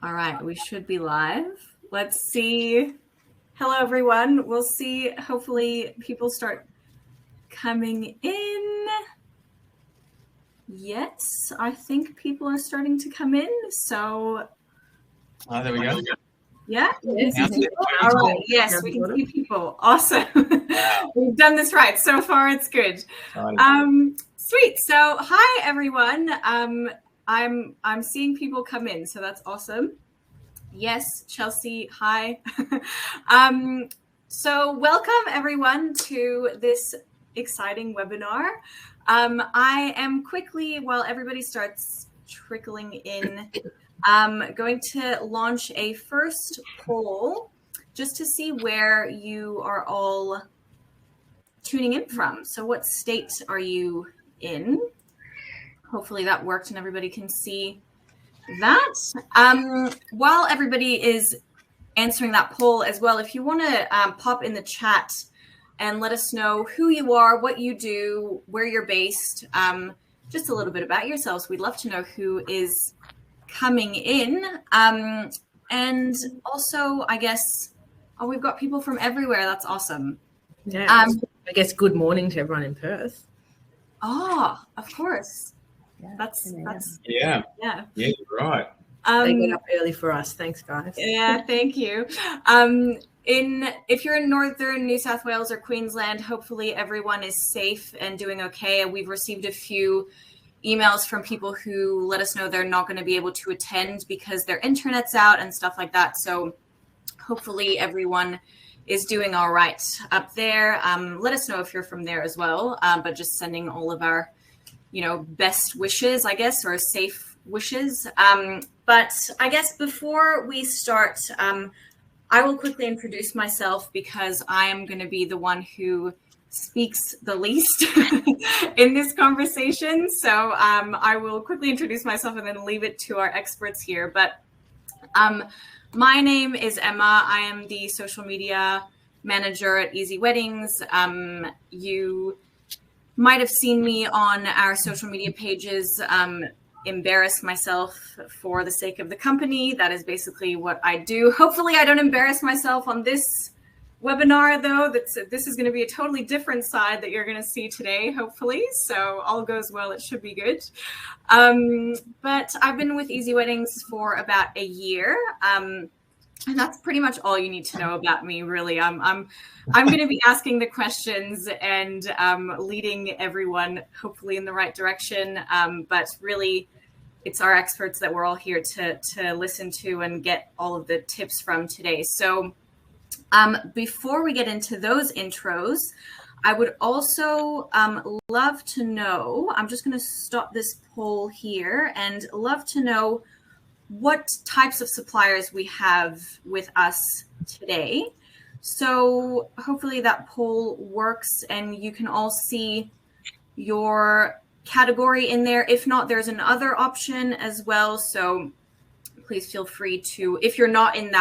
All right, we should be live. Let's see. Hello, everyone. We'll see. Hopefully, people start coming in. Yes, I think people are starting to come in. So, there we go. Yeah, you can see people. All right. Yes, we can see people. Awesome. We've done this right. So far, it's good. Sweet. So, hi, everyone. I'm seeing people come in, so that's awesome. Yes, Chelsea, hi. So welcome everyone to this exciting webinar. I am quickly, while everybody starts trickling in, going to launch a first poll just to see where you are all tuning in from. So what state are you in? Hopefully that worked and everybody can see that. While everybody is answering that poll as well, if you want to pop in the chat and let us know who you are, what you do, where you're based, just a little bit about yourselves. We'd love to know who is coming in. And also, I guess, we've got people from everywhere. That's awesome. Yeah, I guess good morning to everyone in Perth. Oh, of course. Yeah, you're right. They get up early for us. Thanks, guys. Yeah, thank you. If you're in northern New South Wales or Queensland, hopefully everyone is safe and doing okay. We've received a few emails from people who let us know they're not going to be able to attend because their internet's out and stuff like that. So hopefully everyone is doing all right up there. Let us know if you're from there as well, but just sending all of our best wishes, I guess, or safe wishes. But I guess before we start, I will quickly introduce myself because I am going to be the one who speaks the least in this conversation. So I will quickly introduce myself and then leave it to our experts here. But my name is Emma. I am the social media manager at Easy Weddings. You might have seen me on our social media pages embarrass myself for the sake of the company. That is basically what I do. Hopefully I don't embarrass myself on this webinar, though. This is going to be a totally different side that you're going to see today, hopefully. So all goes well, it should be good. But I've been with Easy Weddings for about a year. And that's pretty much all you need to know about me, really. I'm going to be asking the questions and leading everyone hopefully in the right direction. But really, it's our experts that we're all here to listen to and get all of the tips from today. So before we get into those intros, I would also love to know, I'm just going to stop this poll here and love to know what types of suppliers we have with us today. So hopefully that poll works and you can all see your category in there. If not, there's another option as well. So please feel free to, if you're not in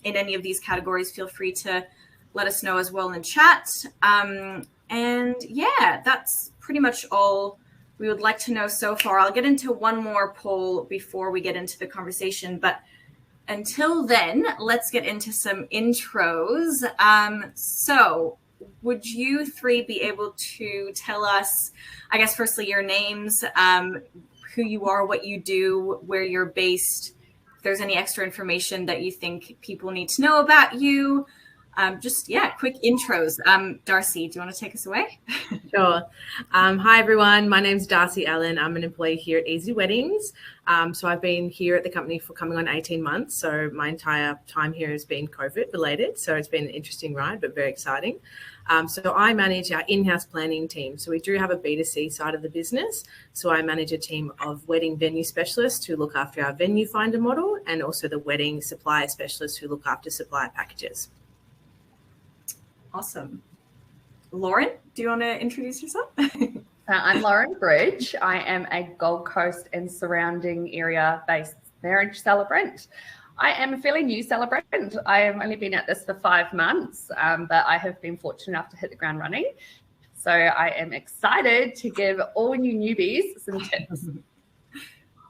any of these categories, feel free to let us know as well in chat. And yeah, that's pretty much all we would like to know so far. I'll get into one more poll before we get into the conversation, but until then, let's get into some intros. So would you three be able to tell us, I guess, firstly, your names, who you are, what you do, where you're based, if there's any extra information that you think people need to know about you? Quick intros. Darcy, do you want to take us away? Sure. Hi, everyone. My name's Darcy Allen. I'm an employee here at Easy Weddings. So I've been here at the company for coming on 18 months. So my entire time here has been COVID related. So it's been an interesting ride, but very exciting. So I manage our in-house planning team. So we do have a B2C side of the business. So I manage a team of wedding venue specialists who look after our venue finder model and also the wedding supplier specialists who look after supplier packages. Awesome. Lauren, do you want to introduce yourself? I'm Lauren Bridge. I am a Gold Coast and surrounding area based marriage celebrant. I am a fairly new celebrant. I have only been at this for 5 months, but I have been fortunate enough to hit the ground running. So I am excited to give all you newbies some tips.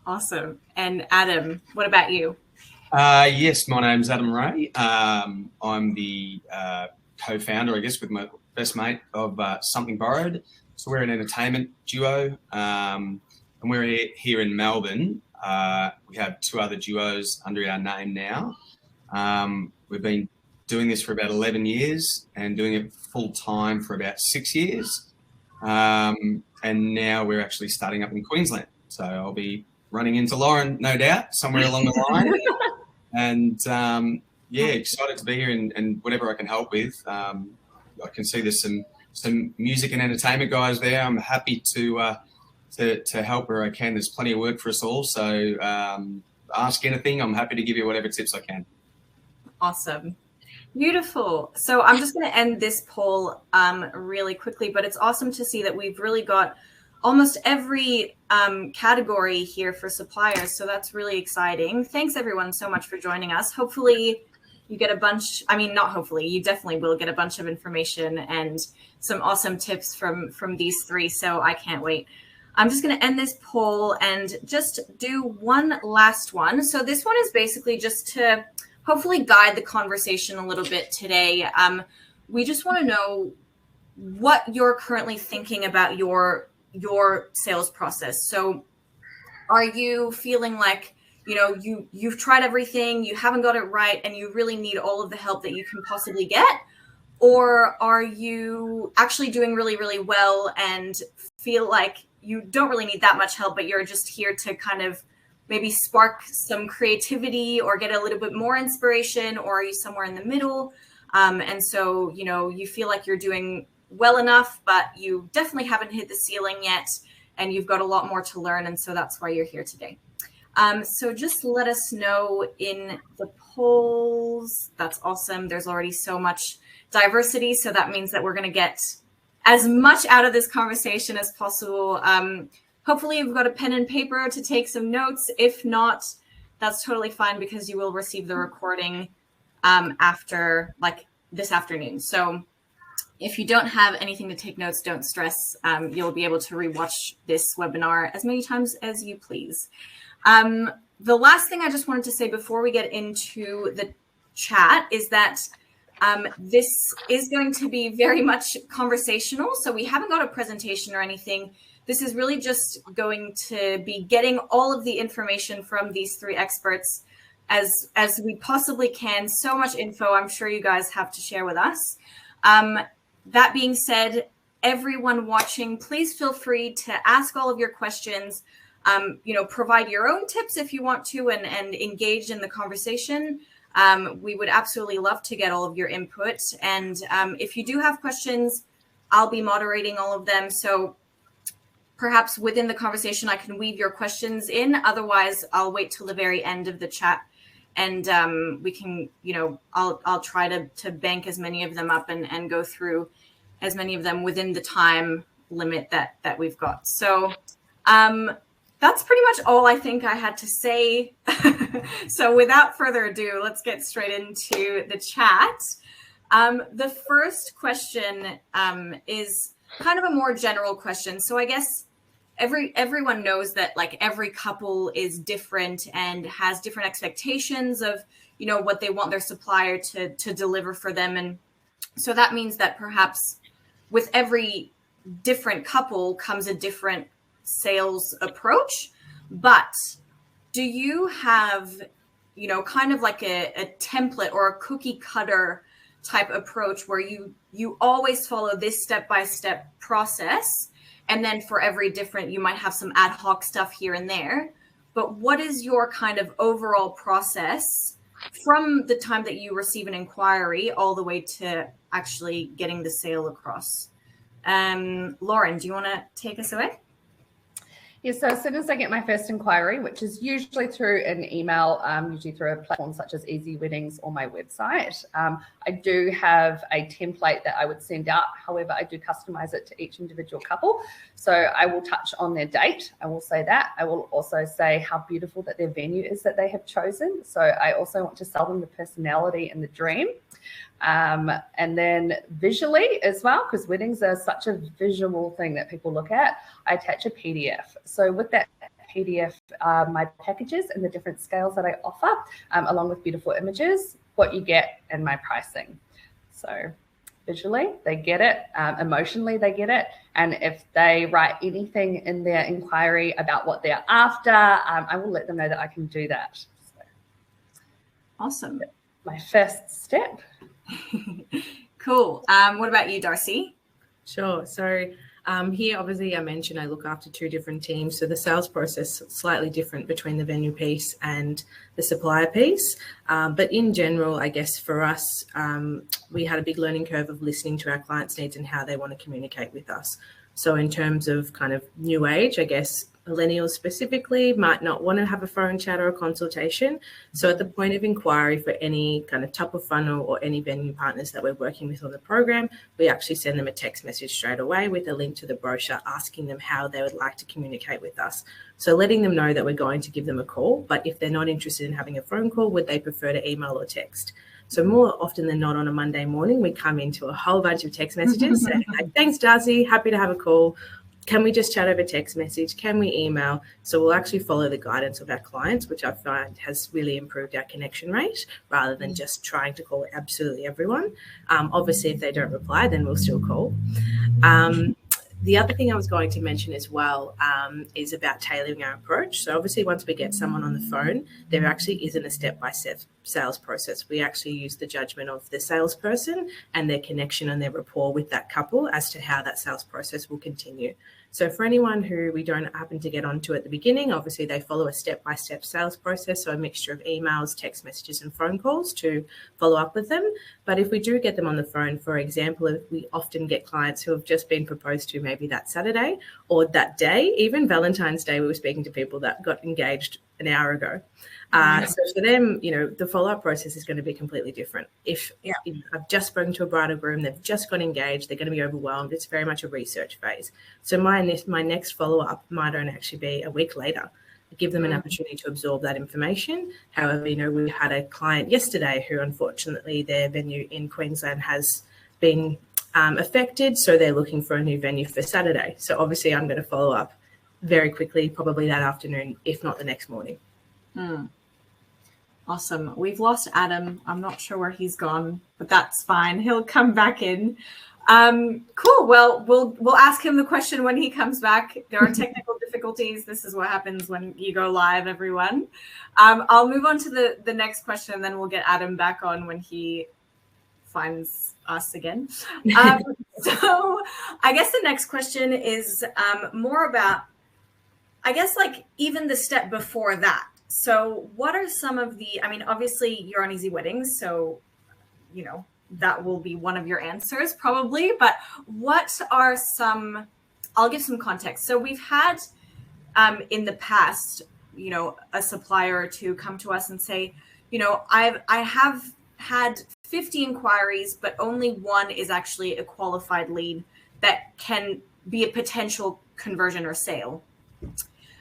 Awesome. And Adam, what about you? Yes, my name's Adam Ray. I'm the co-founder, I guess, with my best mate of Something Borrowed. So we're an entertainment duo, and we're here in Melbourne. We have 2 other duos under our name now. We've been doing this for about 11 years and doing it full time for about 6 years. And now we're actually starting up in Queensland. So I'll be running into Lauren, no doubt, somewhere along the line. And yeah, excited to be here and whatever I can help with. I can see there's some music and entertainment guys there. I'm happy to help where I can. There's plenty of work for us all. So ask anything. I'm happy to give you whatever tips I can. Awesome. Beautiful. So I'm just going to end this poll really quickly, but it's awesome to see that we've really got almost every category here for suppliers. So that's really exciting. Thanks everyone so much for joining us. Hopefully you get a bunch, not hopefully, you definitely will get a bunch of information and some awesome tips from these 3. So I can't wait. I'm just going to end this poll and just do one last one. So this one is basically just to hopefully guide the conversation a little bit today. We just want to know what you're currently thinking about your sales process. So are you feeling like, you've tried everything, you haven't got it right, and you really need all of the help that you can possibly get? Or are you actually doing really, really well and feel like you don't really need that much help, but you're just here to kind of maybe spark some creativity or get a little bit more inspiration? Or are you somewhere in the middle? And so, you feel like you're doing well enough, but you definitely haven't hit the ceiling yet, and you've got a lot more to learn. And so that's why you're here today. So just let us know in the polls. That's awesome. There's already so much diversity. So that means that we're going to get as much out of this conversation as possible. Hopefully you've got a pen and paper to take some notes. If not, that's totally fine, because you will receive the recording after this afternoon. So if you don't have anything to take notes, don't stress. You'll be able to rewatch this webinar as many times as you please. The last thing I just wanted to say before we get into the chat is that this is going to be very much conversational. So we haven't got a presentation or anything. This is really just going to be getting all of the information from these 3 experts as we possibly can. So much info I'm sure you guys have to share with us. That being said, everyone watching, please feel free to ask all of your questions. Provide your own tips if you want to, and engage in the conversation. We would absolutely love to get all of your input. And if you do have questions, I'll be moderating all of them. So perhaps within the conversation, I can weave your questions in. Otherwise, I'll wait till the very end of the chat, and we can, I'll try to bank as many of them up and go through as many of them within the time limit that we've got. So that's pretty much all I think I had to say. So without further ado, let's get straight into the chat. The first question is kind of a more general question. So I guess everyone knows that every couple is different and has different expectations of, what they want their supplier to deliver for them. And so that means that perhaps with every different couple comes a different sales approach. But do you have, kind of like a template or a cookie cutter type approach where you always follow this step-by-step process, and then for every different, you might have some ad hoc stuff here and there? But what is your kind of overall process from the time that you receive an inquiry all the way to actually getting the sale across? Lauren, do you want to take us away? Yeah, so as soon as I get my first inquiry, which is usually through an email, usually through a platform such as Easy Weddings or my website, I do have a template that I would send out. However, I do customize it to each individual couple. So I will touch on their date. I will say that. I will also say how beautiful that their venue is that they have chosen. So I also want to sell them the personality and the dream. And then visually as well, because weddings are such a visual thing that people look at, I attach a PDF. So with that PDF my packages and the different scales that I offer, along with beautiful images, what you get, and my pricing. So visually, they get it. Emotionally, they get it. And if they write anything in their inquiry about what they're after, I will let them know that I can do that. So, awesome. My first step. Cool. What about you, Darcy? Sure. So here, obviously, I mentioned I look after two different teams. So the sales process is slightly different between the venue piece and the supplier piece. But in general, I guess for us, we had a big learning curve of listening to our clients' needs and how they want to communicate with us. So in terms of kind of new age, I guess millennials specifically might not want to have a phone chat or a consultation. So at the point of inquiry for any kind of top of funnel or any venue partners that we're working with on the program, we actually send them a text message straight away with a link to the brochure asking them how they would like to communicate with us. So letting them know that we're going to give them a call, but if they're not interested in having a phone call, would they prefer to email or text? So more often than not on a Monday morning, we come into a whole bunch of text messages saying, like, thanks, Darcy, happy to have a call. Can we just chat over text message? Can we email? So we'll actually follow the guidance of our clients, which I find has really improved our connection rate rather than just trying to call absolutely everyone. Obviously, if they don't reply, then we'll still call. The other thing I was going to mention as well is about tailoring our approach. So obviously, once we get someone on the phone, there actually isn't a step-by-step sales process. We actually use the judgment of the salesperson and their connection and their rapport with that couple as to how that sales process will continue. So for anyone who we don't happen to get onto at the beginning, obviously they follow a step-by-step sales process, so a mixture of emails, text messages, and phone calls to follow up with them. But if we do get them on the phone, for example, if we often get clients who have just been proposed to maybe that Saturday or that day, even Valentine's Day, we were speaking to people that got engaged an hour ago. So for them, the follow-up process is going to be completely different. If I've just spoken to a bride or groom, they've just got engaged, they're going to be overwhelmed. It's very much a research phase. So my next follow-up might only actually be a week later. Give them an opportunity to absorb that information. However, we had a client yesterday who unfortunately their venue in Queensland has been affected. So they're looking for a new venue for Saturday. So obviously I'm going to follow up very quickly, probably that afternoon, if not the next morning. Awesome. We've lost Adam. I'm not sure where he's gone, but that's fine. He'll come back in. Cool. Well, we'll ask him the question when he comes back. There are technical difficulties. This is what happens when you go live, everyone. I'll move on to the next question, and then we'll get Adam back on when he finds us again. So I guess the next question is more about, I guess, like even the step before that. So what are some of obviously you're on Easy Weddings, so, that will be one of your answers probably, but what are I'll give some context. So we've had in the past, a supplier or two come to us and say, I have had 50 inquiries, but only one is actually a qualified lead that can be a potential conversion or sale.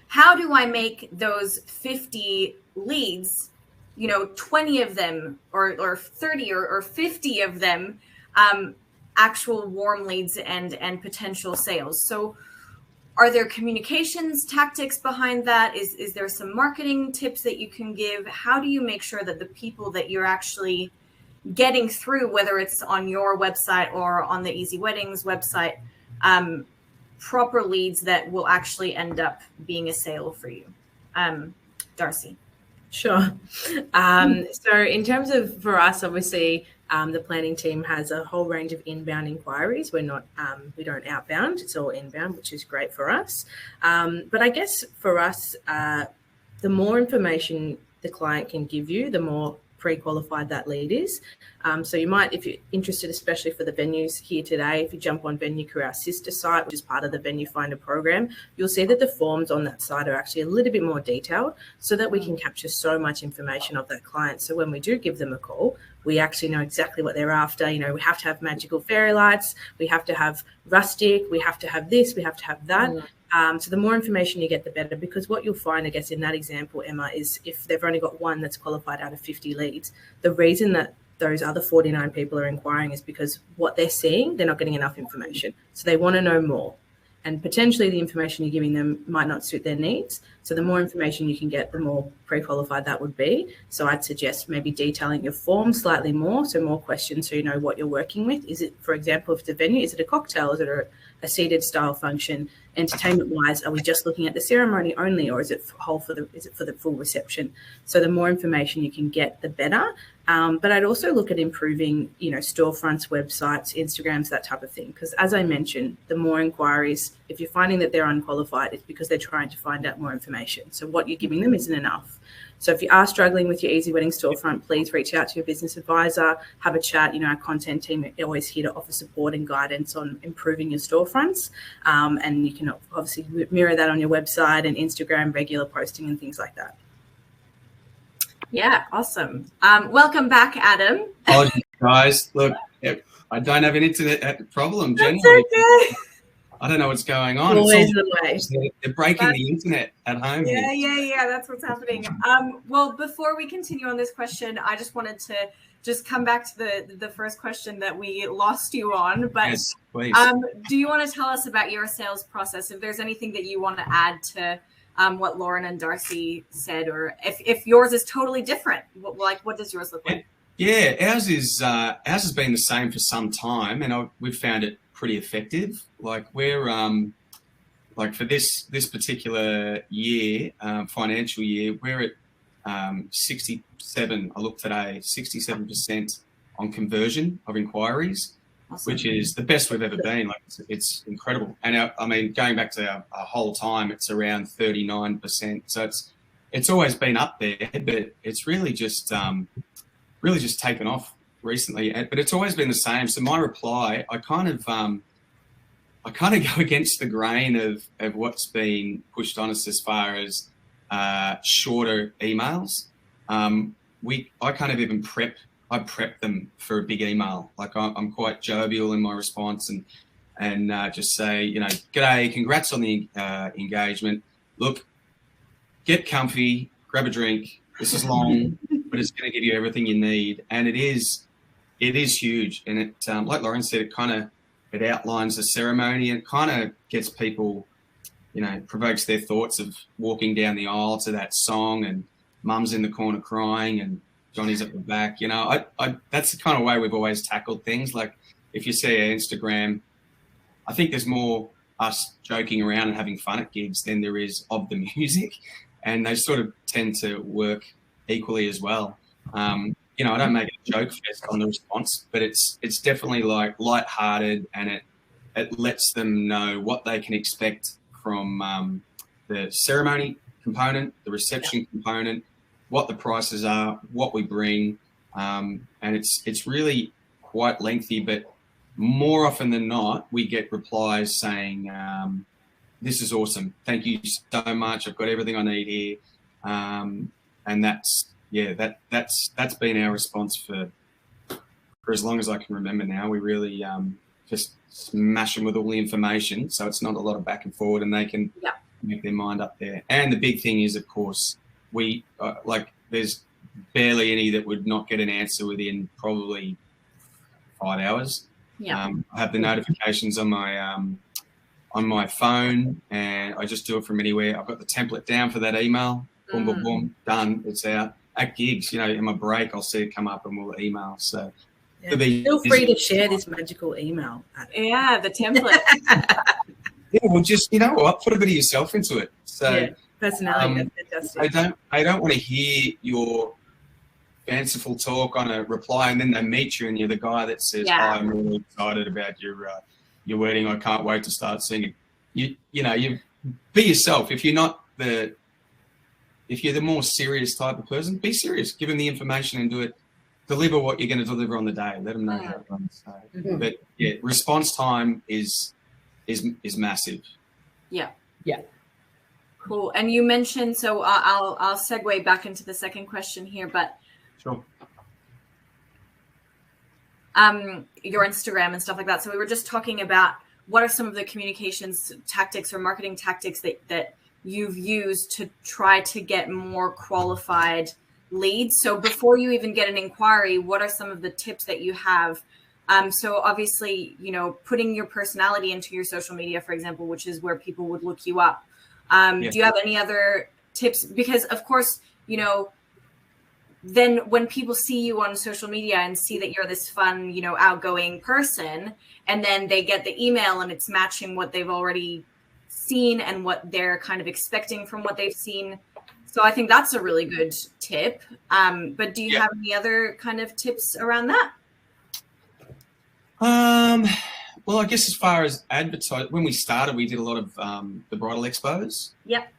How do I make those 50 leads, 20 of them or 30 or 50 of them actual warm leads and potential sales? So are there communications tactics behind that? Is there some marketing tips that you can give? How do you make sure that the people that you're actually getting through, whether it's on your website or on the Easy Weddings website, proper leads that will actually end up being a sale for you? Darcy. Sure. So in terms of, for us, obviously, the planning team has a whole range of inbound inquiries. We don't outbound, it's all inbound, which is great for us. But I guess for us, the more information the client can give you, the more pre-qualified that lead is. So you might, if you're interested, especially for the venues here today, if you jump on Venue Crew, our sister site, which is part of the Venue Finder program, you'll see that the forms on that site are actually a little bit more detailed so that we can capture so much information of that client. So when we do give them a call, we actually know exactly what they're after. We have to have magical fairy lights, we have to have rustic, we have to have this, we have to have that. So the more information you get, the better, because what you'll find, I guess, in that example, Emma, is if they've only got one that's qualified out of 50 leads, the reason that those other 49 people are inquiring is because what they're seeing, they're not getting enough information. So they want to know more. and potentially the information you're giving them might not suit their needs. So the more information you can get, the more pre-qualified that would be. So I'd suggest maybe detailing your form slightly more, so more questions so you know what you're working with. Is it, for example, if it's a venue, is it a cocktail? Is it a seated style function? Entertainment-wise, are we just looking at the ceremony only, or is it for the full reception? So the more information you can get, the better. But I'd also look at improving, storefronts, websites, Instagrams, that type of thing. Because as I mentioned, the more inquiries, if you're finding that they're unqualified, it's because they're trying to find out more information. So what you're giving them isn't enough. So if you are struggling with your Easy Wedding storefront, please reach out to your business advisor, have a chat. Our content team are always here to offer support and guidance on improving your storefronts. And you can obviously mirror that on your website and Instagram, regular posting and things like that. Yeah, awesome. Welcome back, Adam. Oh, guys, look, I don't have an internet problem. That's Generally, okay. I don't know what's going on. Always the way. They're breaking the internet at home. Yeah. That's what's happening. Well, before we continue on this question, I just wanted to just come back to the first question that we lost you on. But Yes, please. Do you want to tell us about your sales process? If there's anything that you want to add to what Lauren and Darcy said, or if yours is totally different, what does yours look like? Yeah, ours has been the same for some time, and we've found it pretty effective. Like we're like for this particular year, financial year, we're at 67. I looked today, 67% on conversion of inquiries. Awesome. Which is the best we've ever been. Like it's incredible. And going back to our whole time, it's around 39%. So it's always been up there, but it's really just taken off recently. But it's always been the same. So my reply, I kind of go against the grain of what's been pushed on us as far as shorter emails. I kind of even prep them for a big email. Like I'm quite jovial in my response and just say, g'day, congrats on the engagement. Look, get comfy, grab a drink. This is long, but it's going to give you everything you need. And it is huge. And it, like Lauren said, it outlines the ceremony and kind of gets people, provokes their thoughts of walking down the aisle to that song and mum's in the corner crying and Johnny's at the back. That's the kind of way we've always tackled things. Like if you see our Instagram, I think there's more us joking around and having fun at gigs than there is of the music. And they sort of tend to work equally as well. I don't make a joke fest on the response, but it's definitely like lighthearted, and it lets them know what they can expect from the ceremony component, the reception component, what the prices are, what we bring, and it's really quite lengthy, but more often than not, we get replies saying, this is awesome. Thank you so much. I've got everything I need here. And that's been our response for as long as I can remember now. We really just smash them with all the information, so it's not a lot of back and forward, and they can make their mind up there. And the big thing is, of course, we there's barely any that would not get an answer within probably 5 hours. I have the notifications on my phone, and I just do it from anywhere. I've got the template down for that email. Boom, boom, boom, done. It's out. At gigs, in my break, I'll see it come up and we'll email. So feel free to share this magical email. Yeah, the template. Well, just put a bit of yourself into it. So personality, that's fantastic. I don't want to hear your fanciful talk on a reply, and then they meet you and you're the guy that says, I'm really excited about your wedding. I can't wait to start singing. You be yourself. If you're the more serious type of person, be serious. Give them the information and deliver what you're going to deliver on the day. Let them know how it runs. So, but response time is massive. Yeah. Cool. And you mentioned, so I'll segue back into the second question here, but sure. Your Instagram and stuff like that. So we were just talking about what are some of the communications tactics or marketing tactics that you've used to try to get more qualified leads. So before you even get an inquiry, what are some of the tips that you have So obviously, putting your personality into your social media, for example, which is where people would look you up. Do you have any other tips? Because of course, then when people see you on social media and see that you're this fun, outgoing person, and then they get the email and it's matching what they've already seen and what they're kind of expecting from what they've seen. So I think that's a really good tip. But do you have any other kind of tips around that? Well, I guess as far as advertising, when we started, we did a lot of the bridal expos. Yep.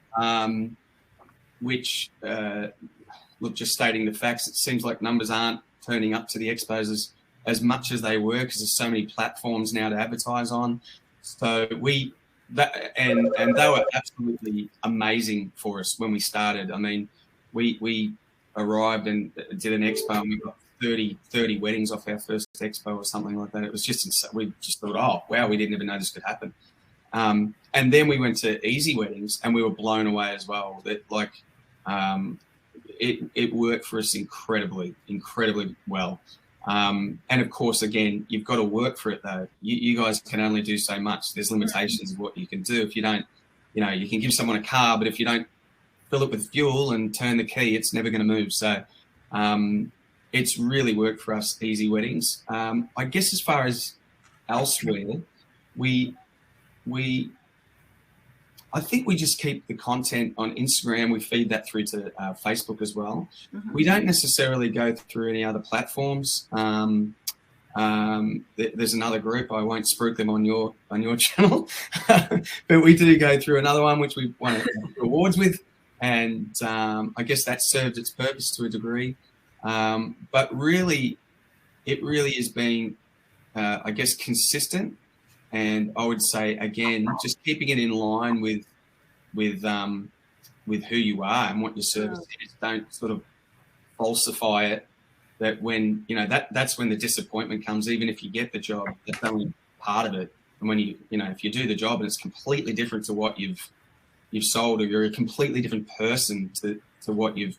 Which, look, just stating the facts, it seems like numbers aren't turning up to the expos as much as they were, because there's so many platforms now to advertise on. So and they were absolutely amazing for us when we started. I mean, we arrived and did an expo and we got 30 weddings off our first expo or something like that. It was just insane. We just thought, oh, wow, we didn't even know this could happen. And then we went to Easy Weddings and we were blown away as well. That it worked for us incredibly well. And of course, again, you've got to work for it though. You guys can only do so much. There's limitations of what you can do. If you don't, you can give someone a car, but if you don't fill it with fuel and turn the key, it's never going to move. So it's really worked for us, Easy Weddings. I guess as far as elsewhere, I think we just keep the content on Instagram. We feed that through to Facebook as well. Mm-hmm. We don't necessarily go through any other platforms. There's another group. I won't spruik them on your channel, but we do go through another one which we won awards with, and I guess that served its purpose to a degree. But really, it really is being, I guess, consistent. And I would say, again, just keeping it in line with who you are and what your service is. Don't sort of falsify it. That when, that's when the disappointment comes. Even if you get the job, that's only part of it. And when if you do the job and it's completely different to what you've sold, or you're a completely different person to what you've,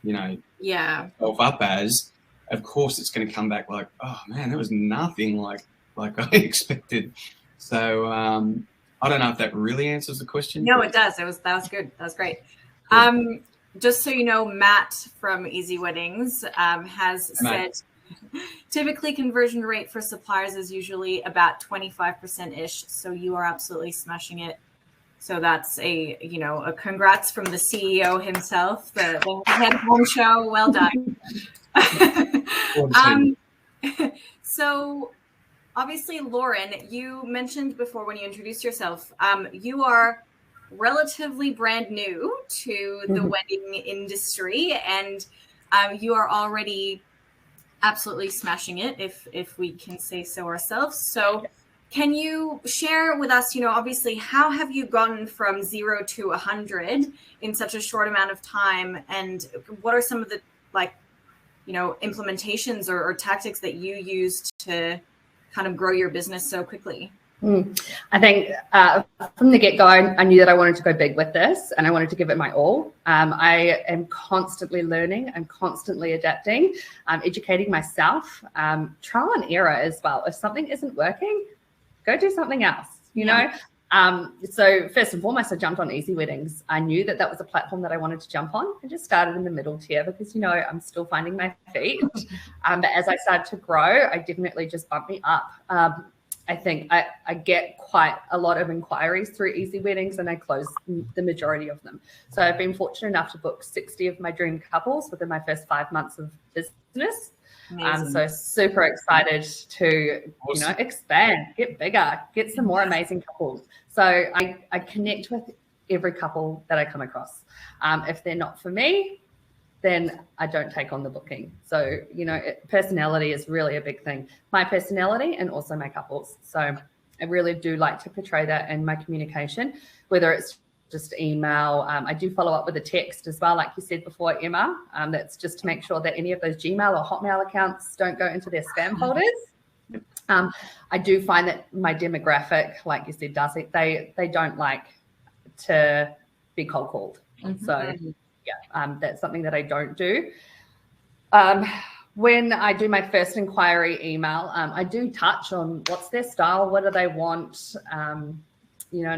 yourself up as, of course it's going to come back like, oh man, there was nothing like I expected. So I don't know if that really answers the question. No, it does. That was good. That was great. Just so you know, Matt from Easy Weddings has said typically conversion rate for suppliers is usually about 25%-ish. So you are absolutely smashing it. So that's a congrats from the CEO himself, the head honcho. Well done. So obviously, Lauren, you mentioned before when you introduced yourself, you are relatively brand new to the wedding industry, and you are already absolutely smashing it, if we can say so ourselves. So can you share with us, obviously, how have you gone from 0 to 100 in such a short amount of time, and what are some of the implementations or tactics that you used to kind of grow your business so quickly? I think from the get-go, I knew that I wanted to go big with this and I wanted to give it my all. I am constantly learning and constantly adapting, educating myself, trial and error as well. If something isn't working, go do something else, you know? So first and foremost, I jumped on Easy Weddings. I knew that was a platform that I wanted to jump on. I just started in the middle tier because, I'm still finding my feet. But as I started to grow, I definitely just bumped me up. I think I get quite a lot of inquiries through Easy Weddings, and I close the majority of them. So I've been fortunate enough to book 60 of my dream couples within my first 5 months of business. So super excited to, expand, get bigger, get some more amazing couples. So I connect with every couple that I come across. If they're not for me, then I don't take on the booking. So, personality is really a big thing. My personality and also my couples. So I really do like to portray that in my communication, whether it's just email. I do follow up with a text as well, like you said before, Emma. That's just to make sure that any of those Gmail or Hotmail accounts don't go into their spam folders. I do find that my demographic, like you said, Darcy, they don't like to be cold called. So that's something that I don't do. When I do my first inquiry email, I do touch on what's their style, what do they want, and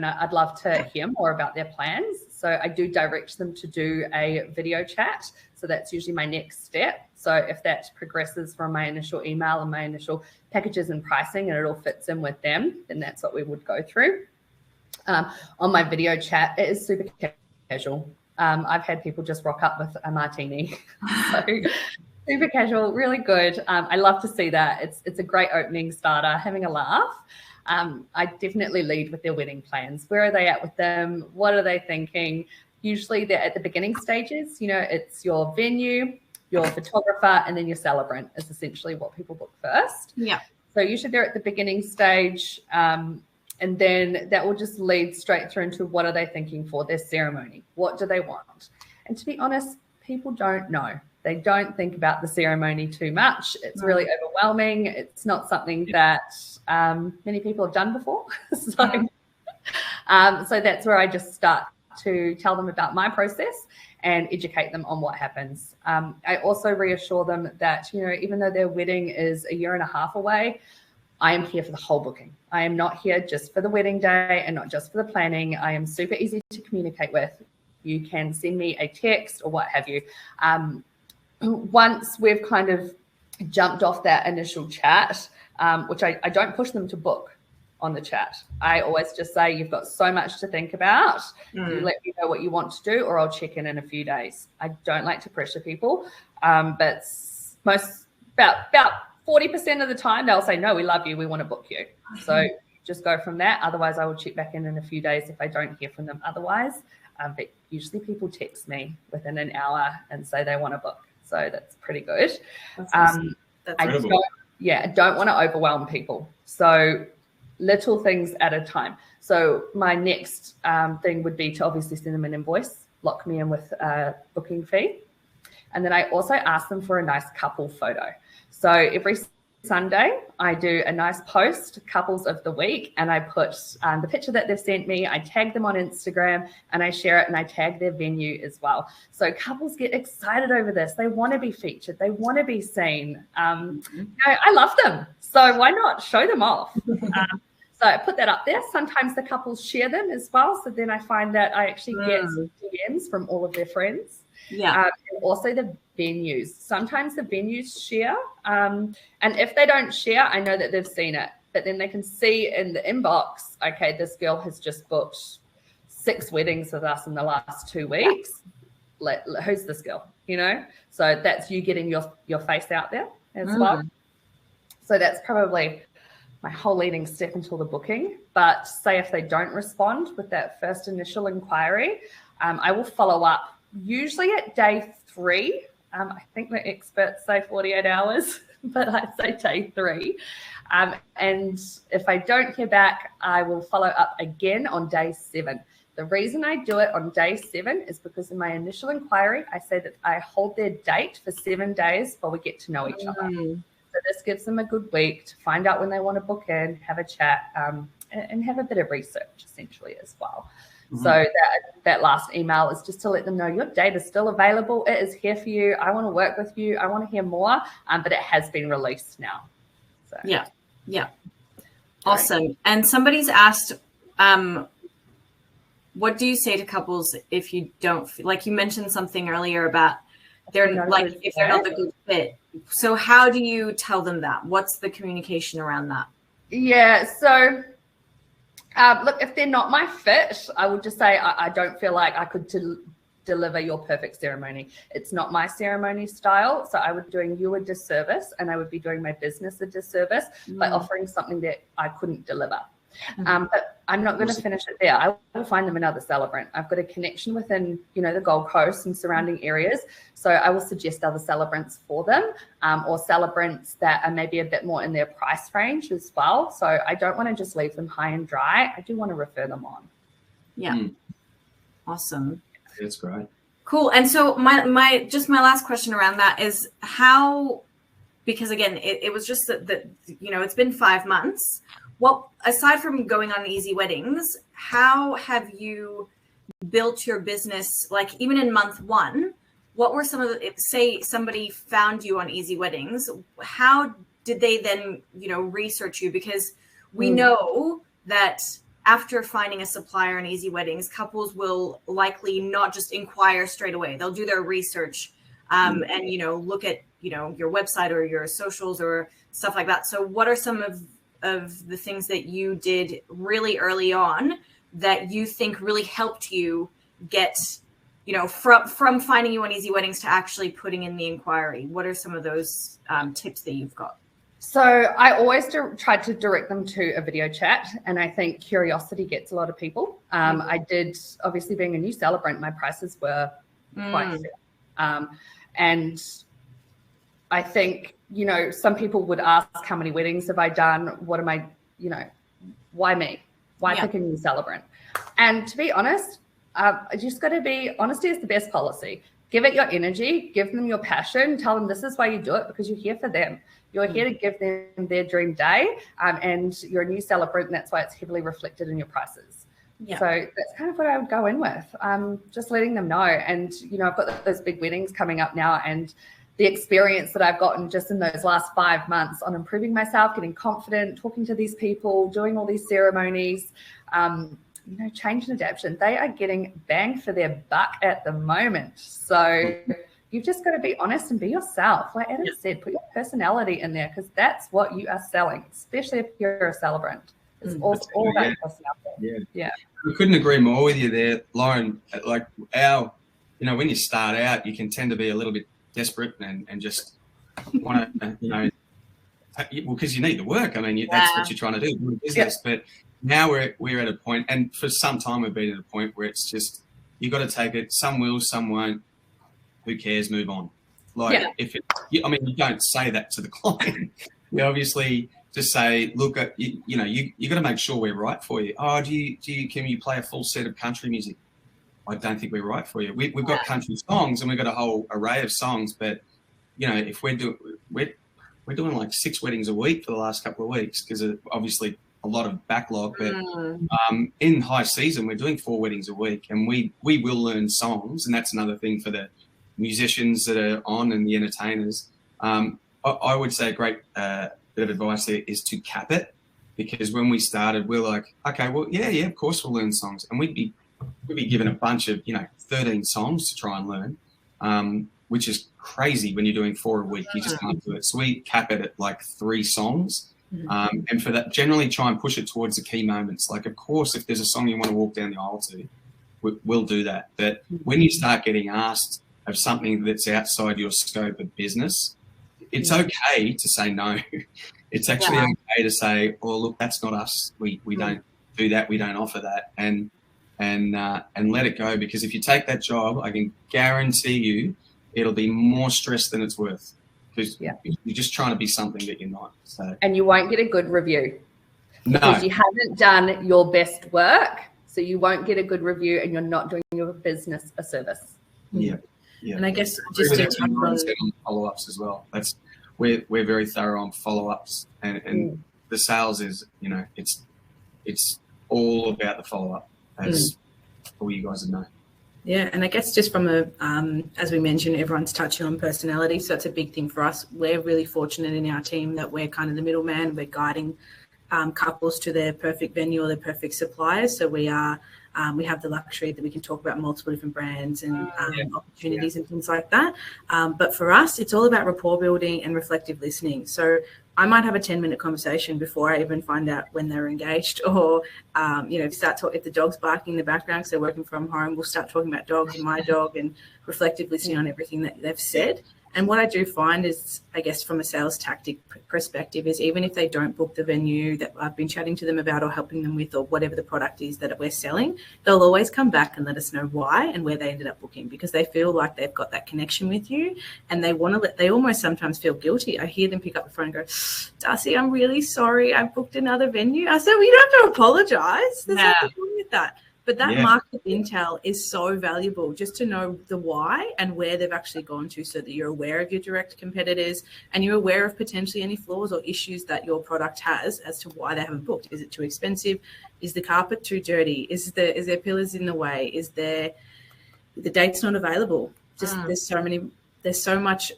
I'd love to hear more about their plans. So I do direct them to do a video chat. So that's usually my next step. So if that progresses from my initial email and my initial packages and pricing and it all fits in with them, then that's what we would go through. On my video chat, it is super casual. I've had people just rock up with a martini. So super casual, really good. I love to see that. It's a great opening starter, having a laugh. I definitely lead with their wedding plans. Where are they at with them? What are they thinking? Usually they're at the beginning stages. It's your venue, your photographer, and then your celebrant is essentially what people book first. Yeah. So usually they're at the beginning stage, and then that will just lead straight through into what are they thinking for their ceremony? What do they want? And to be honest, people don't know. They don't think about the ceremony too much. It's really overwhelming. It's not something that many people have done before. So that's where I just start to tell them about my process and educate them on what happens. I also reassure them that, even though their wedding is a year and a half away, I am here for the whole booking. I am not here just for the wedding day and not just for the planning. I am super easy to communicate with. You can send me a text or what have you. Once we've kind of jumped off that initial chat, which I don't push them to book on the chat. I always just say, you've got so much to think about. You let me know what you want to do, or I'll check in a few days. I don't like to pressure people, but about 40% of the time they'll say, no, we love you, we want to book you. So just go from that. Otherwise, I will check back in a few days if I don't hear from them otherwise. But usually people text me within an hour and say they want to book. So that's pretty good. That's awesome. I don't want to overwhelm people. So little things at a time. So my next thing would be to obviously send them an invoice, lock me in with a booking fee. And then I also ask them for a nice couple photo. So every Sunday, I do a nice post, couples of the week, and I put the picture that they've sent me, I tag them on Instagram, and I share it, and I tag their venue as well. So couples get excited over this. They want to be featured. They want to be seen. I love them. So why not show them off? So I put that up there. Sometimes the couples share them as well. So then I find that I actually get DMs from all of their friends. Yeah. And also the venues. Sometimes the venues share. And if they don't share, I know that they've seen it. But then they can see in the inbox, okay, this girl has just booked 6 weddings with us in the last 2 weeks. Who's this girl? So that's you getting your face out there as well. So that's probably my whole leading step until the booking. But say if they don't respond with that first initial inquiry, I will follow up usually at day 3. I think the experts say 48 hours, but I say day 3. And if I don't hear back, I will follow up again on day 7. The reason I do it on day 7 is because in my initial inquiry, I say that I hold their date for 7 days while we get to know each other. So this gives them a good week to find out when they want to book in, have a chat, and have a bit of research essentially as well. So that last email is just to let them know your date is still available. It is here for you. I want to work with you. I want to hear more, but it has been released now. So Yeah. Awesome. And somebody's asked, what do you say to couples if you don't like you mentioned something earlier about if they're not the good fit? So how do you tell them that? What's the communication around that? Yeah. So look, if they're not my fit, I would just say I don't feel like I could deliver your perfect ceremony. It's not my ceremony style. So I would be doing you a disservice, and I would be doing my business a disservice by offering something that I couldn't deliver. But I'm not going to finish it there. I will find them another celebrant. I've got a connection within, the Gold Coast and surrounding areas. So I will suggest other celebrants for them, or celebrants that are maybe a bit more in their price range as well. So I don't want to just leave them high and dry. I do want to refer them on. Yeah. Awesome. That's great. Cool. And so my last question around that is how, because again, it was just that it's been 5 months. Well, aside from going on Easy Weddings, how have you built your business? Like even in month 1, what were some of the, say somebody found you on Easy Weddings, how did they then, research you? Because we know that after finding a supplier on Easy Weddings, couples will likely not just inquire straight away. They'll do their research and, look at, your website or your socials or stuff like that. So what are some of the things that you did really early on that you think really helped you get, from finding you on Easy Weddings to actually putting in the inquiry? What are some of those tips that you've got? So I always try to direct them to a video chat, and I think curiosity gets a lot of people. I did, obviously being a new celebrant, my prices were quite fair. And I think, some people would ask, how many weddings have I done? What am I, why me? Why pick a new celebrant? And to be honest, I just got to be, honesty is the best policy. Give it your energy, give them your passion, tell them this is why you do it, because you're here for them. You're here to give them their dream day, and you're a new celebrant, and that's why it's heavily reflected in your prices. Yeah. So that's kind of what I would go in with, just letting them know. And, I've got those big weddings coming up now, and the experience that I've gotten just in those last 5 months on improving myself, getting confident, talking to these people, doing all these ceremonies, change and adaptation, they are getting bang for their buck at the moment. So you've just got to be honest and be yourself. Like Adam said, put your personality in there, because that's what you are selling, especially if you're a celebrant. It's all about your personality. Yeah. We couldn't agree more with you there, Lauren. Like when you start out, you can tend to be a little bit desperate and just want to, because you need the work. I mean, that's what you're trying to do, business. But now we're at a point, and for some time we've been at a point where it's just, you got to take it. Some will, some won't. Who cares? Move on. You don't say that to the client. You obviously just say, look, you got to make sure we're right for you. Oh, can you play a full set of country music? I don't think we're right for you. We've got country songs, and we've got a whole array of songs, but if we're doing like 6 weddings a week for the last couple of weeks, because obviously a lot of backlog, but in high season we're doing 4 weddings a week, and we will learn songs, and that's another thing for the musicians that are on and the entertainers. I would say a great bit of advice there is to cap it, because when we started, we're like, okay, well, yeah, of course we'll learn songs, and we'd be given a bunch of 13 songs to try and learn, which is crazy when you're doing 4 a week. You just can't do it. So we cap it at like 3 songs. And for that, generally try and push it towards the key moments. Like, of course, if there's a song you want to walk down the aisle to, we'll do that. But when you start getting asked of something that's outside your scope of business, it's okay to say no. It's actually okay to say, oh, look, that's not us. We don't do that. We don't offer that. And let it go, because if you take that job, I can guarantee you it'll be more stress than it's worth. Because you're just trying to be something that you're not. So. And you won't get a good review No. because you haven't done your best work. So you won't get a good review, and you're not doing your business a service. Yeah. And I guess just to touch on follow-ups as well. We're very thorough on follow-ups, and the sales is, it's all about the follow-up. That's all you guys know. Yeah, and I guess just from as we mentioned, everyone's touching on personality, so it's a big thing for us. We're really fortunate in our team that we're kind of the middleman. We're guiding couples to their perfect venue or their perfect suppliers. So we have the luxury that we can talk about multiple different brands and opportunities and things like that. But for us, it's all about rapport building and reflective listening. So I might have a 10-minute conversation before I even find out when they're engaged, or, if the dog's barking in the background because they're working from home, we'll start talking about dogs and my dog and reflective listening on everything that they've said. And what I do find is, I guess, from a sales tactic perspective, is even if they don't book the venue that I've been chatting to them about or helping them with, or whatever the product is that we're selling, they'll always come back and let us know why and where they ended up booking, because they feel like they've got that connection with you, and they almost sometimes feel guilty. I hear them pick up the phone and go, Darcy, I'm really sorry, I booked another venue. I said, well, you don't have to apologize. There's nothing wrong with that. But that market intel is so valuable, just to know the why and where they've actually gone to, so that you're aware of your direct competitors and you're aware of potentially any flaws or issues that your product has as to why they haven't booked. Is it too expensive? Is the carpet too dirty? Is there pillars in the way? Is there the date's not available? Just there's so much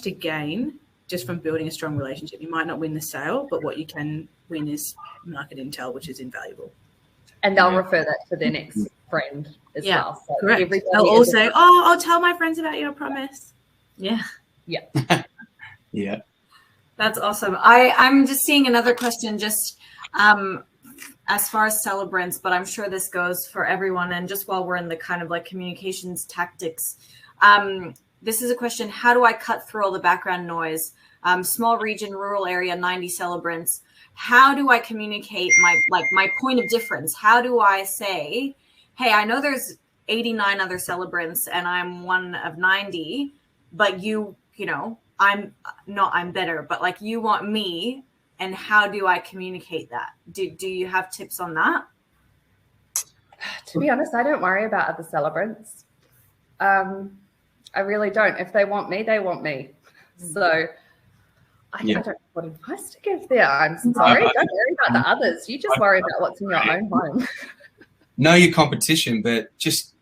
to gain just from building a strong relationship. You might not win the sale, but what you can win is market intel, which is invaluable. And they'll refer that to their next friend as well. So correct. They'll all say, "Oh, I'll tell my friends about your promise." Yeah. Yeah. That's awesome. I'm just seeing another question just as far as celebrants, but I'm sure this goes for everyone. And just while we're in the kind of like communications tactics, this is a question: how do I cut through all the background noise? Small region, rural area, 90 celebrants. How do I communicate my point of difference? How do I say, hey, I know there's 89 other celebrants and I'm one of 90, but you know, I'm better, but like you want me, and how do I communicate that? Do you have tips on that? To be honest, I don't worry about other celebrants. I really don't. If they want me, they want me. So I don't know what advice to give there. I'm sorry. Don't worry about the others. You just worry about what's in your own home. Know your competition, but just,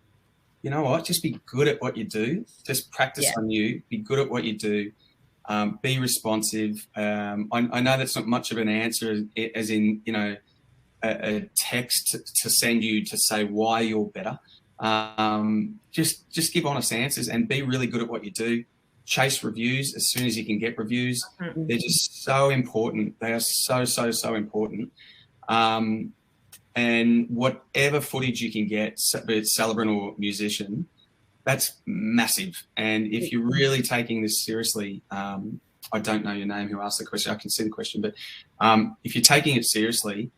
you know what? Just be good at what you do. Just practice on you. Be good at what you do. Be responsive. I know that's not much of an answer, as in, you know, a text to send you to say why you're better. Just give honest answers and be really good at what you do. Chase reviews as soon as you can get reviews. They're just so important. They are so important. And whatever footage you can get, be it celebrant or musician, that's massive. And if you're really taking this seriously, I don't know your name who asked the question. I can see the question, but if you're taking it seriously,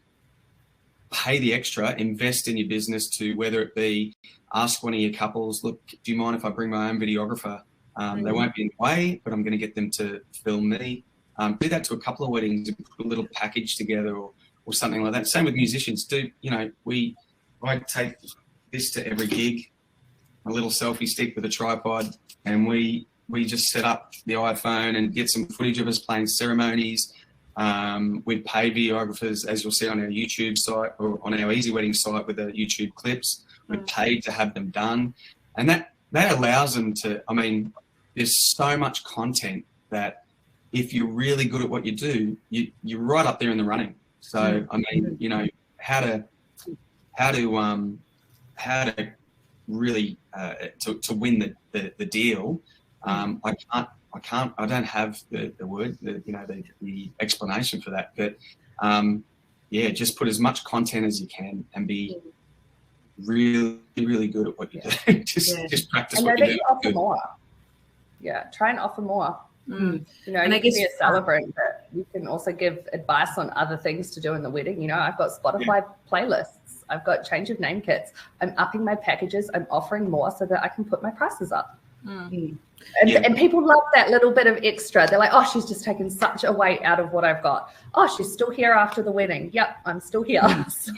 pay the extra, invest in your business, to whether it be ask one of your couples, look, do you mind if I bring my own videographer? They won't be in the way, but I'm going to get them to film me. Do that to a couple of weddings and put a little package together or something like that. Same with musicians. I take this to every gig, a little selfie stick with a tripod, and we just set up the iPhone and get some footage of us playing ceremonies. We pay videographers, as you'll see on our YouTube site or on our Easy Wedding site with the YouTube clips. We're paid to have them done. And that allows them to, I mean, there's so much content that if you're really good at what you do, you're right up there in the running. So, I mean, you know, how to really to win the deal. I don't have the word, the explanation for that, but just put as much content as you can and be really, really good at what you do. Just practice and what you do. Offer more. Yeah, try and offer more. You know, and you can be a celebrant, but you can also give advice on other things to do in the wedding. You know, I've got Spotify playlists. I've got change of name kits. I'm upping my packages. I'm offering more so that I can put my prices up. And people love that little bit of extra. They're like, oh, she's just taken such a weight out of what I've got. Oh, she's still here after the wedding. Yep, I'm still here. So,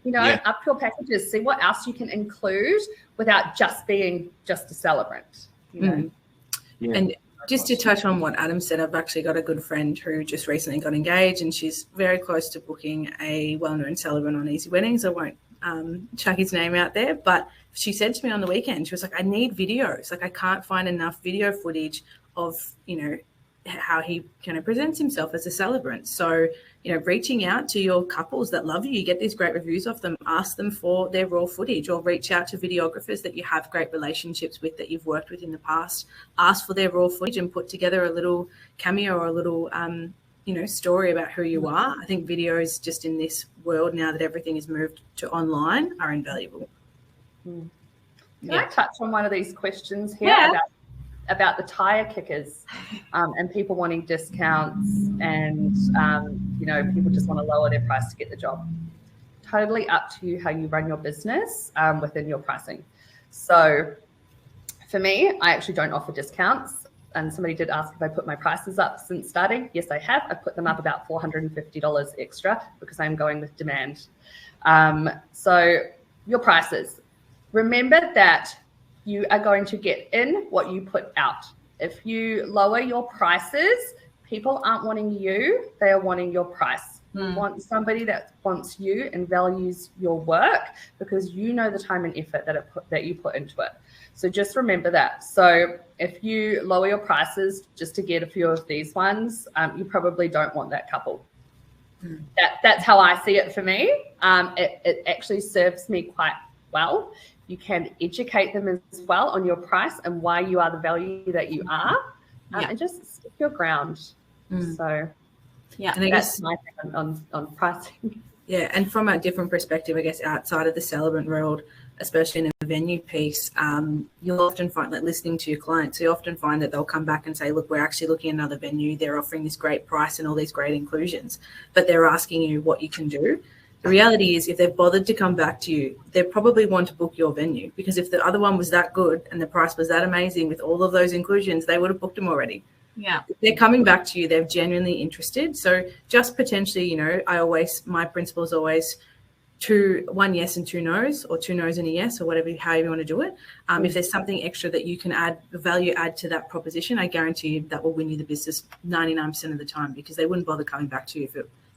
you know, up your packages. See what else you can include without just being just a celebrant. You know? And just to touch on what Adam said, I've actually got a good friend who just recently got engaged, and she's very close to booking a well-known celebrant on Easy Weddings. I won't chuck his name out there, but she said to me on the weekend, she was like, I need videos. Like, I can't find enough video footage of, you know, how he kind of presents himself as a celebrant. So, you know, reaching out to your couples that love you, you get these great reviews off them, ask them for their raw footage, or reach out to videographers that you have great relationships with, that you've worked with in the past, ask for their raw footage and put together a little cameo or a little, story about who you are. I think videos just in this world now that everything is moved to online are invaluable. Can I touch on one of these questions here about the tire kickers and people wanting discounts and, people just want to lower their price to get the job? Totally up to you how you run your business within your pricing. So for me, I actually don't offer discounts. And somebody did ask if I put my prices up since starting. Yes, I have. I put them up about $450 extra because I'm going with demand. So your prices. Remember that you are going to get in what you put out. If you lower your prices, people aren't wanting you, they are wanting your price. You want somebody that wants you and values your work because you know the time and effort that you put into it. So just remember that. So if you lower your prices just to get a few of these ones, you probably don't want that couple. That's how I see it for me. It actually serves me quite well. You can educate them as well on your price and why you are the value that you are, and just stick your ground. So yeah, and I that's guess my thing on pricing. Yeah, and from a different perspective, I guess, outside of the celebrant world, especially in a venue piece, you'll often find, like listening to your clients, you often find that they'll come back and say, look, we're actually looking at another venue. They're offering this great price and all these great inclusions, but they're asking you what you can do. The reality is if they've bothered to come back to you, they probably want to book your venue, because if the other one was that good and the price was that amazing with all of those inclusions, they would have booked them already. Yeah. If they're coming back to you, they're genuinely interested. So just potentially, my principle is always one yes and two no's, or two no's and a yes, or whatever, however you want to do it. If there's something extra that you can add to that proposition, I guarantee you that will win you the business 99% of the time, because they wouldn't bother coming back to you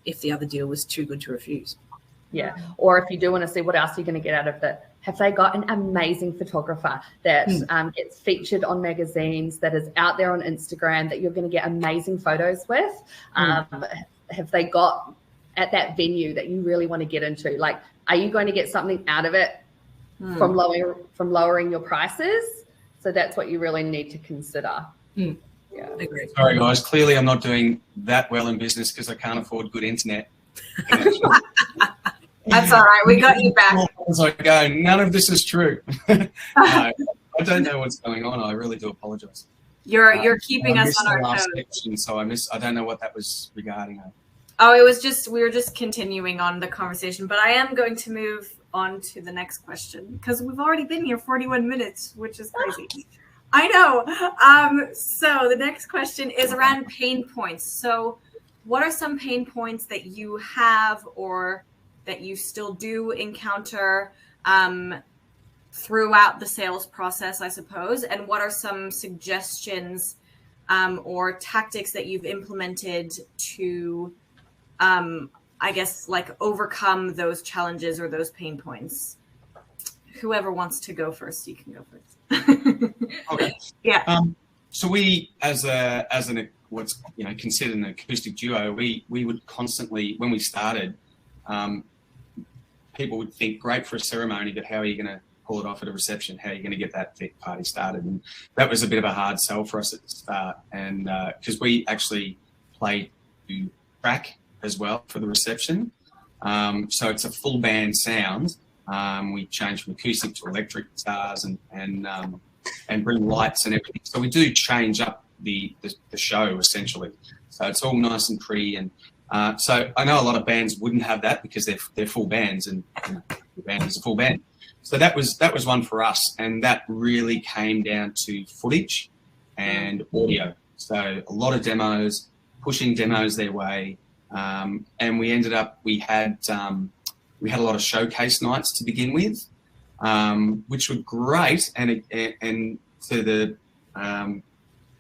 if the other deal was too good to refuse. Yeah. Or if you do want to see what else you're going to get out of it, have they got an amazing photographer that gets featured on magazines, that is out there on Instagram, that you're going to get amazing photos with? Have they got at that venue that you really want to get into? Like, are you going to get something out of it from lowering your prices? So that's what you really need to consider. Yeah. Agreed. Sorry, guys. Clearly, I'm not doing that well in business because I can't afford good internet. That's all right. We got you back. As I go, none of this is true. No, I don't know what's going on. I really do apologise. You're keeping us on our toes. Section, so I don't know what that was regarding. Oh, we were just continuing on the conversation, but I am going to move on to the next question because we've already been here 41 minutes, which is crazy. I know. So the next question is around pain points. So what are some pain points that you have or that you still do encounter throughout the sales process, I suppose? And what are some suggestions or tactics that you've implemented to, I guess, like overcome those challenges or those pain points? Whoever wants to go first, you can go first. Okay. Yeah. So we, as what's considered an acoustic duo, we would constantly, when we started, people would think, great for a ceremony, but how are you going to pull it off at a reception? How are you going to get that party started? And that was a bit of a hard sell for us at the start. And because we actually played to track as well for the reception. So it's a full band sound. We changed from acoustic to electric guitars and bring lights and everything. So we do change up the show essentially. So it's all nice and pretty. And so I know a lot of bands wouldn't have that because they're full bands, and the band is a full band. So that was one for us, and that really came down to footage and audio. So a lot of demos, pushing demos their way, and we ended up we had a lot of showcase nights to begin with, which were great, and to the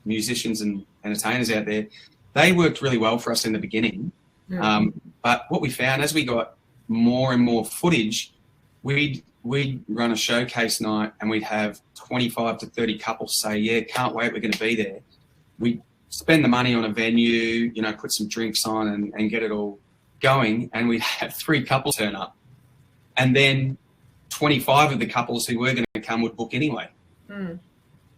musicians and entertainers out there, they worked really well for us in the beginning. But what we found as we got more and more footage, we'd run a showcase night and we'd have 25 to 30 couples say, yeah, can't wait, we're going to be there. We'd spend the money on a venue, put some drinks on and get it all going, and we'd have 3 couples turn up. And then 25 of the couples who were going to come would book anyway.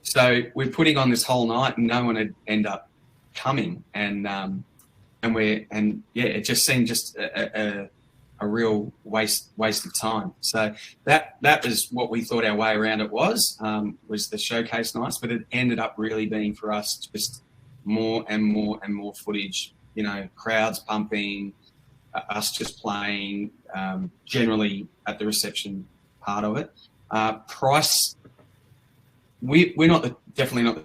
So we're putting on this whole night and no one would end up coming. It just seemed just a real waste of time. So that was what we thought our way around it was the showcase nights, but it ended up really being for us just more and more and more footage, crowds pumping, us just playing, generally at the reception part of it. Price, we're definitely not.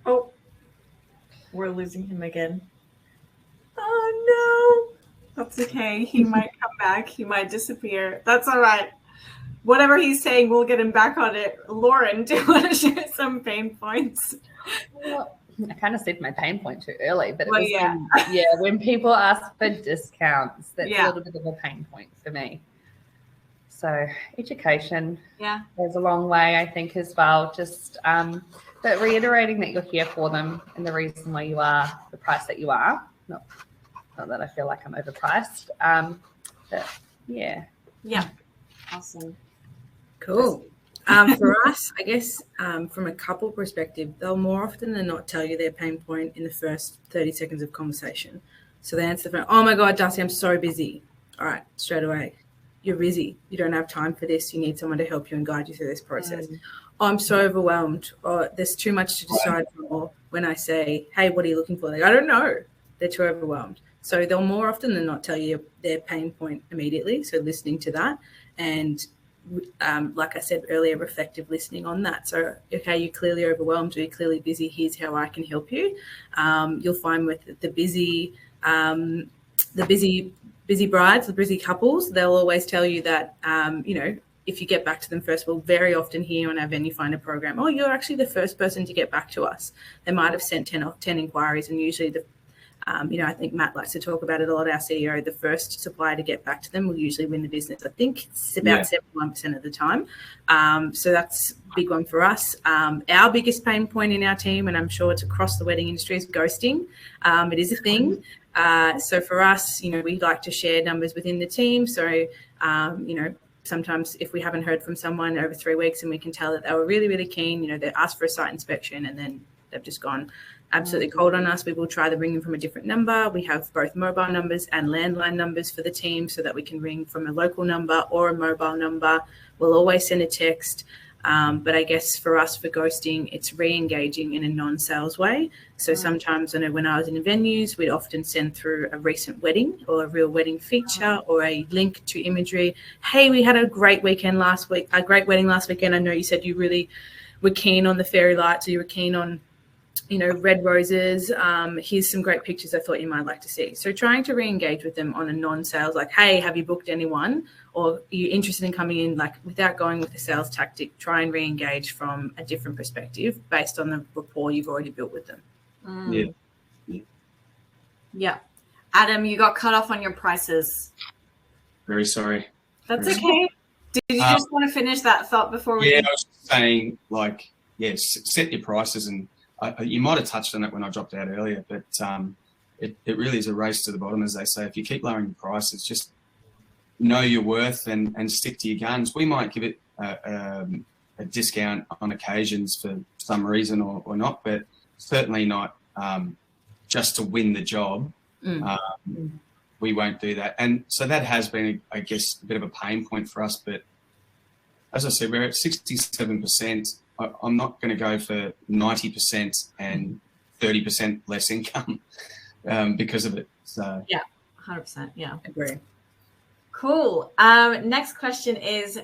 Oh, we're losing him again. Oh no. That's okay. He might come back. He might disappear. That's all right. Whatever he's saying, we'll get him back on it. Lauren, do you want to share some pain points? Well, I kind of said my pain point too early, but when people ask for discounts, that's a little bit of a pain point for me. So education goes a long way, I think, as well. Just but reiterating that you're here for them and the reason why you are the price that you are. Not that I feel like I'm overpriced. But yeah. Yeah. Awesome. Cool. For us, I guess from a couple perspective, they'll more often than not tell you their pain point in the first 30 seconds of conversation. So they answer the phone, oh my God, Darcy, I'm so busy. All right, straight away. You're busy. You don't have time for this. You need someone to help you and guide you through this process. Oh, I'm so overwhelmed. Or there's too much to decide for. Or when I say, hey, what are you looking for? They go, I don't know. They're too overwhelmed. So they'll more often than not tell you their pain point immediately. So listening to that and like I said earlier, reflective listening on that. So, okay, you're clearly overwhelmed or you're clearly busy. Here's how I can help you. You'll find with the busy brides, the busy couples, they'll always tell you that, if you get back to them first, we'll very often hear on our venue finder program, oh, you're actually the first person to get back to us. They might have sent 10 inquiries, and usually I think Matt likes to talk about it a lot, our CEO, the first supplier to get back to them will usually win the business. I think it's about 71% of the time. So that's a big one for us. Our biggest pain point in our team, and I'm sure it's across the wedding industry, is ghosting. It is a thing. So for us, we like to share numbers within the team. So, sometimes if we haven't heard from someone over 3 weeks and we can tell that they were really, really keen, they asked for a site inspection and then they've just gone absolutely cold on us, we will try to ring them from a different number. We have both mobile numbers and landline numbers for the team so that we can ring from a local number or a mobile number. We'll always send a text. But I guess for us, for ghosting, it's re-engaging in a non-sales way. So sometimes, I know when I was in venues, we'd often send through a recent wedding or a real wedding feature or a link to imagery. Hey, we had a great wedding last weekend. I know you said you really were keen on the fairy lights, or you were keen on red roses. Here's some great pictures I thought you might like to see. So trying to re-engage with them on a non-sales, like, hey, have you booked anyone? Or are you interested in coming in, like, without going with the sales tactic, try and re-engage from a different perspective based on the rapport you've already built with them. Yeah. Adam, you got cut off on your prices. Very sorry. That's okay. Did you just want to finish that thought before we... Yeah, I was just saying, set your prices, and you might have touched on it when I dropped out earlier, but it really is a race to the bottom, as they say. If you keep lowering your prices, just know your worth and stick to your guns. We might give it a discount on occasions for some reason or not, but certainly not just to win the job. We won't do that. And so that has been, I guess, a bit of a pain point for us. But as I said, we're at 67%. I'm not going to go for 90% and 30% less income because of it. So yeah, 100%. Yeah, agree. Cool. Next question is,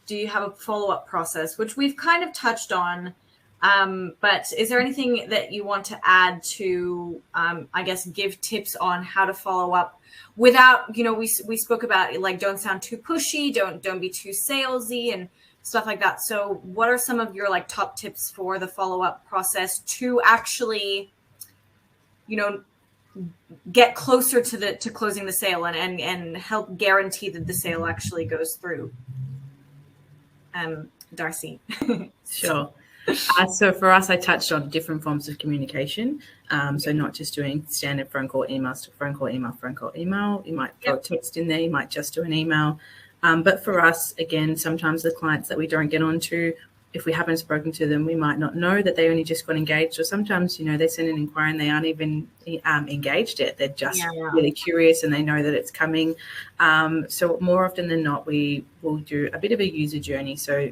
do you have a follow-up process, which we've kind of touched on, but is there anything that you want to add to, I guess, give tips on how to follow up without, we spoke about it, like, don't sound too pushy, don't be too salesy and stuff like that. So what are some of your top tips for the follow-up process to actually, get closer to closing the sale and help guarantee that the sale actually goes through? Darcy. Sure. So for us, I touched on different forms of communication. So not just doing standard phone call, emails to phone call, email, phone call, email. You might throw a text in there. You might just do an email. But for us, again, sometimes the clients that we don't get onto, if we haven't spoken to them, we might not know that they only just got engaged. Or sometimes, they send an inquiry and they aren't even engaged yet. They're just really curious and they know that it's coming. So more often than not, we will do a bit of a user journey. So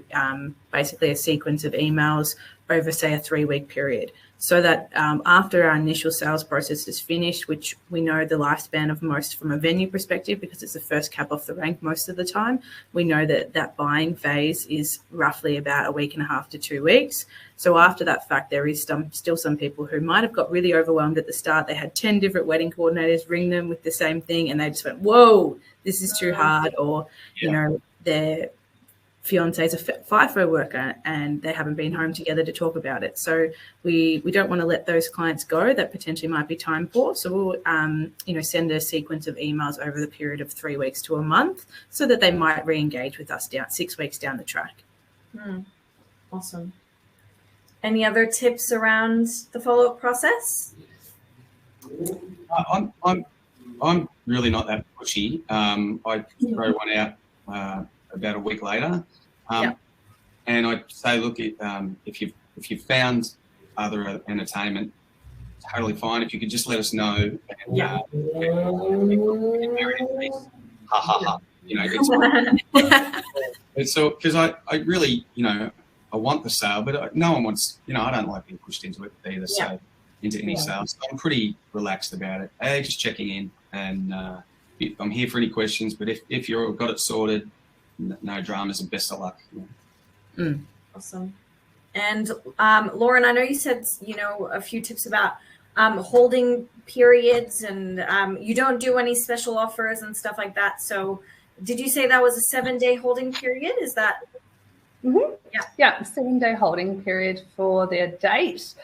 basically a sequence of emails over, say, a 3-week period. So that after our initial sales process is finished, which we know the lifespan of most from a venue perspective, because it's the first cab off the rank most of the time, we know that buying phase is roughly about a week and a half to 2 weeks. So after that fact, there is still some people who might have got really overwhelmed at the start. They had 10 different wedding coordinators ring them with the same thing, and they just went, whoa, this is too hard, or, they're fiance is a FIFO worker and they haven't been home together to talk about it. So we don't want to let those clients go that potentially might be time poor. So we'll send a sequence of emails over the period of 3 weeks to a month so that they might re-engage with us 6 weeks down the track. Awesome. Any other tips around the follow-up process? I'm really not that pushy. I throw one out about a week later, and I say, look, if you've found other entertainment, totally fine. If you could just let us know. And, ha ha ha. It's so because I really I want the sale, but no one wants I don't like being pushed into it either. So into any sales, so I'm pretty relaxed about it. Hey, just checking in, and I'm here for any questions. But if you've got it sorted, no dramas, and best of luck. Awesome. And Lauren, I know you said a few tips about holding periods, and you don't do any special offers and stuff like that. So did you say that was a 7-day holding period? Is that? Mm-hmm. Yeah, 7-day holding period for their date.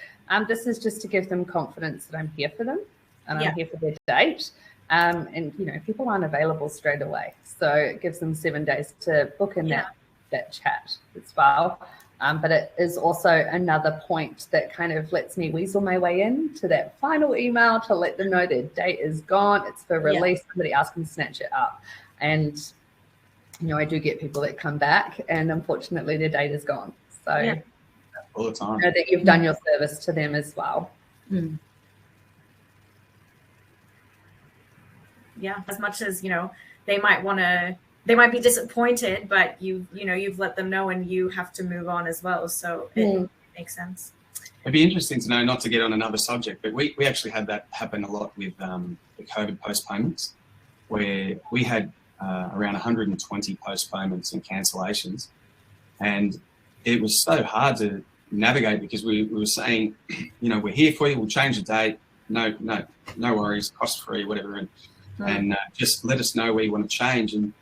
This is just to give them confidence that I'm here for them and I'm here for their date. And people aren't available straight away, so it gives them 7 days to book in that chat as well. But it is also another point that kind of lets me weasel my way in to that final email to let them know their date is gone. It's for release. Somebody else can snatch it up. And I do get people that come back, and unfortunately their date is gone. So all the time. Know that you've done your service to them as well. Yeah, as much as they might be disappointed, but you've let them know, and you have to move on as well. So it makes sense. It'd be interesting to know, not to get on another subject, but we actually had that happen a lot with the COVID postponements, where we had around 120 postponements and cancellations, and it was so hard to navigate because we were saying, we're here for you, we'll change the date, no worries, cost free, whatever, and just let us know where you want to change. And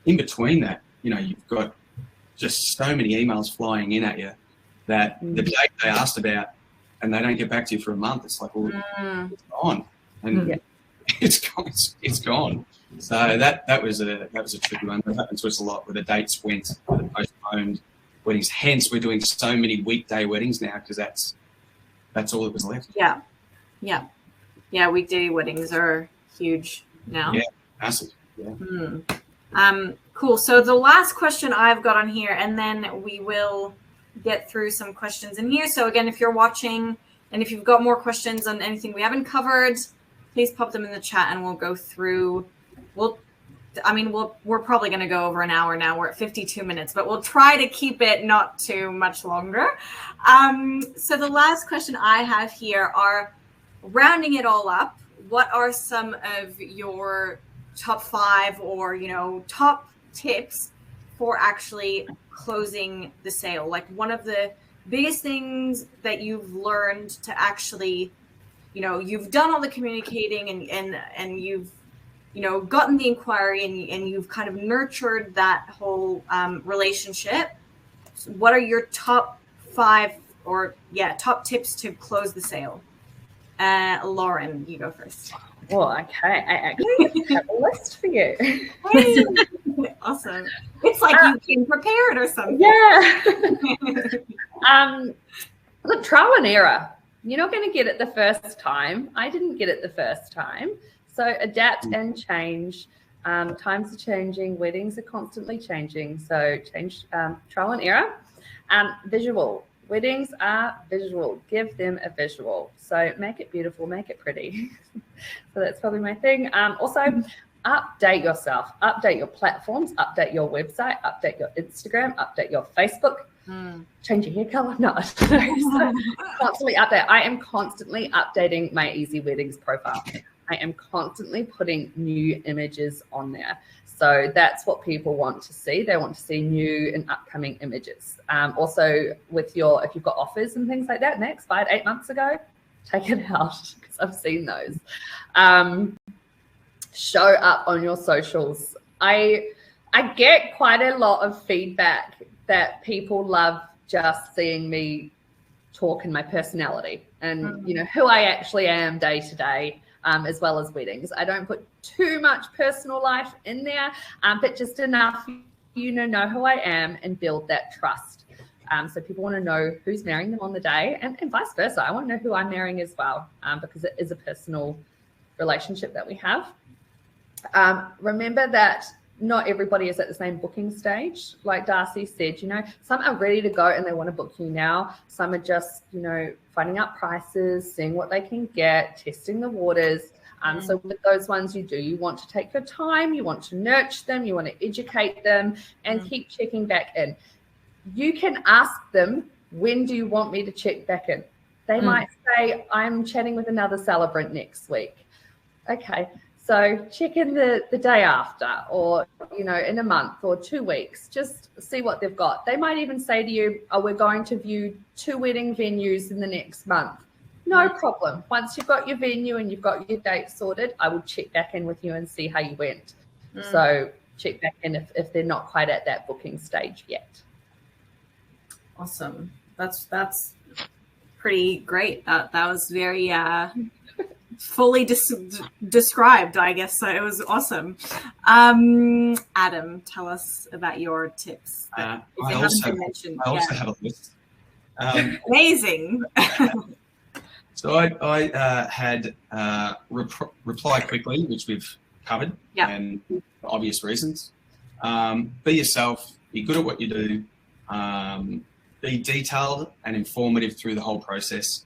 in between that, you've got just so many emails flying in at you that the date they asked about, and they don't get back to you for a month. It's like, well, it's gone, and it's gone. So that was a tricky one. That happened to us a lot, where the dates went for the postponed weddings. Hence, we're doing so many weekday weddings now, because that's all that was left. Yeah. Weekday weddings are huge now. Yeah, massive. Yeah. Cool. So the last question I've got on here, and then we will get through some questions in here. So again, if you're watching and if you've got more questions on anything we haven't covered, please pop them in the chat and we'll go through. We're probably going to go over an hour now. We're at 52 minutes, but we'll try to keep it not too much longer. So the last question I have here are, rounding it all up, what are some of your top 5 or, top tips for actually closing the sale? Like, one of the biggest things that you've learned to actually, you've done all the communicating and you've, gotten the inquiry and you've kind of nurtured that whole relationship. What are your top 5 or top tips to close the sale? Lauren, you go first. Well, okay. I actually have a list for you. Awesome. It's like you came prepared or something. Yeah. Look, trial and error. You're not going to get it the first time. I didn't get it the first time. So adapt and change. Times are changing. Weddings are constantly changing. So change, trial and error. Visual. Weddings are visual. Give them a visual. So make it beautiful, make it pretty. So that's probably my thing. Also, update yourself. Update your platforms. Update your website. Update your Instagram. Update your Facebook. Change your hair color. No. So constantly update. I am constantly updating my Easy Weddings profile. I am constantly putting new images on there. So that's what people want to see. They want to see new and upcoming images. Also, if you've got offers and things like that, and they expired 8 months ago, take it out, because I've seen those. Show up on your socials. I I get quite a lot of feedback that people love just seeing me talk in my personality and, you know, who I actually am day to day, as well as weddings. I don't put too much personal life in there, but just enough, you know who I am and build that trust. So people want to know who's marrying them on the day, and vice versa. I want to know who I'm marrying as well, because it is a personal relationship that we have. Remember that not everybody is at the same booking stage. Like Darcy said, you know, some are ready to go and they want to book you now. Some are just, you know, finding out prices, seeing what they can get, testing the waters. So with those ones you want to take your time, you want to nurture them, you want to educate them and keep checking back in. You can ask them, when do you want me to check back in? They might say, I'm chatting with another celebrant next week. Okay. So check in the day after, or, you know, in a month or 2 weeks, just see what they've got. They might even say to you, oh, we're going to view 2 wedding venues in the next month. No problem. Once you've got your venue and you've got your date sorted, I will check back in with you and see how you went. So check back in if they're not quite at that booking stage yet. Awesome. That's pretty great. That was very fully described, I guess. So it was awesome. Adam, tell us about your tips. I also have a list. Amazing. So I had reply quickly, which we've covered, and for obvious reasons. Be yourself. Be good at what you do. Be detailed and informative through the whole process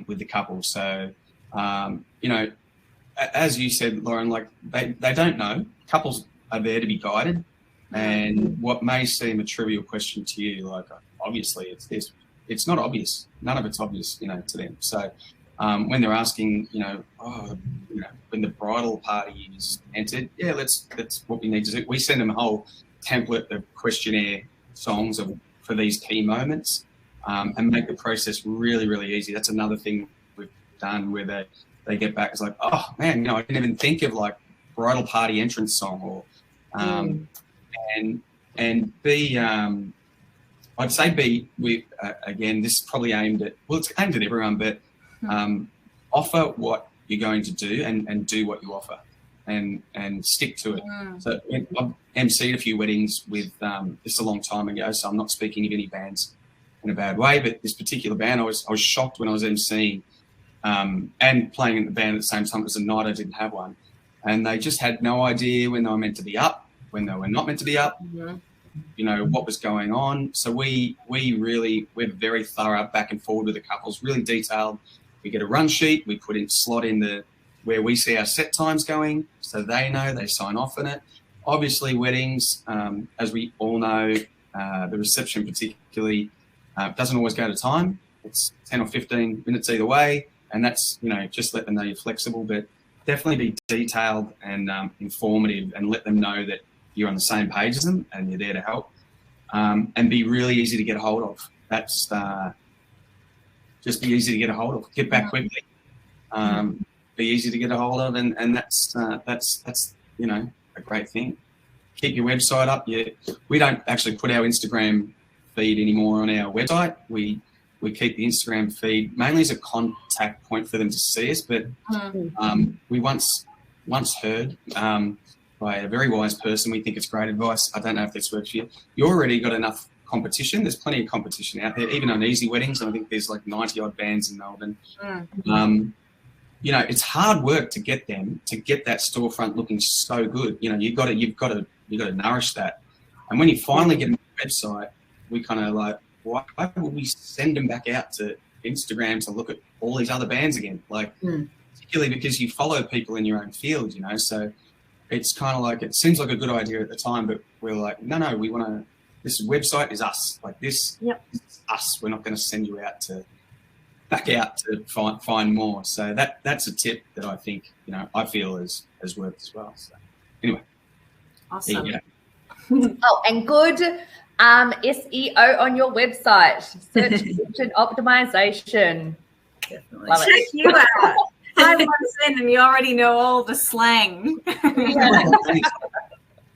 with the couple. So, you know, as you said, Lauren, like they don't know. Couples are there to be guided, and what may seem a trivial question to you, like obviously it's this, it's not obvious. None of it's obvious, you know, to them. So when they're asking, you know, when the bridal party is entered, that's what we need to do. We send them a whole template of questionnaire songs for these key moments, and make the process really, really easy. That's another thing we've done where they get back. It's like, oh man, you know, I didn't even think of like bridal party entrance song, or and be I'd say be with again, this is probably aimed at, well, it's aimed at everyone, but offer what you're going to do and do what you offer, and stick to it. So I've emceed a few weddings with this is a long time ago, so I'm not speaking of any bands in a bad way, but this particular band, I was shocked when I was emceeing and playing in the band at the same time. It was a night I didn't have one, and they just had no idea when they were meant to be up, when they were not meant to be up, you know, what was going on. So we're very thorough back and forward with the couples, really detailed. We get a run sheet, we put in slot in where we see our set times going, so they know, they sign off on it. Obviously weddings, as we all know, the reception particularly doesn't always go to time. It's 10 or 15 minutes either way, and that's, you know, just let them know you're flexible, but definitely be detailed and informative, and let them know that you're on the same page as them and you're there to help, and be really easy to get a hold of. That's just be easy to get a hold of. Get back quickly. Be easy to get a hold of, and that's you know, a great thing. Keep your website up. We don't actually put our Instagram feed anymore on our website. We keep the Instagram feed mainly as a contact point for them to see us, but we once heard by a very wise person, we think it's great advice. I don't know if this works for you. You already got enough competition. There's plenty of competition out there, even on easy weddings. I think there's like 90 odd bands in Melbourne. You know, it's hard work to get them to get that storefront looking so good. You know, you've got to nourish that. And when you finally get them on the website, we kind of like, why would we send them back out to Instagram to look at all these other bands again? Like, particularly because you follow people in your own field, you know. So it's kind of like, it seems like a good idea at the time, but we're like, no, we want to. This website is us. Like this is us. We're not going to send you out to find more. So that's a tip that I think, you know, I feel has worked as well. So anyway, awesome. Oh, and good SEO on your website, search engine optimization. Definitely. Check you out. 5 months in and you already know all the slang.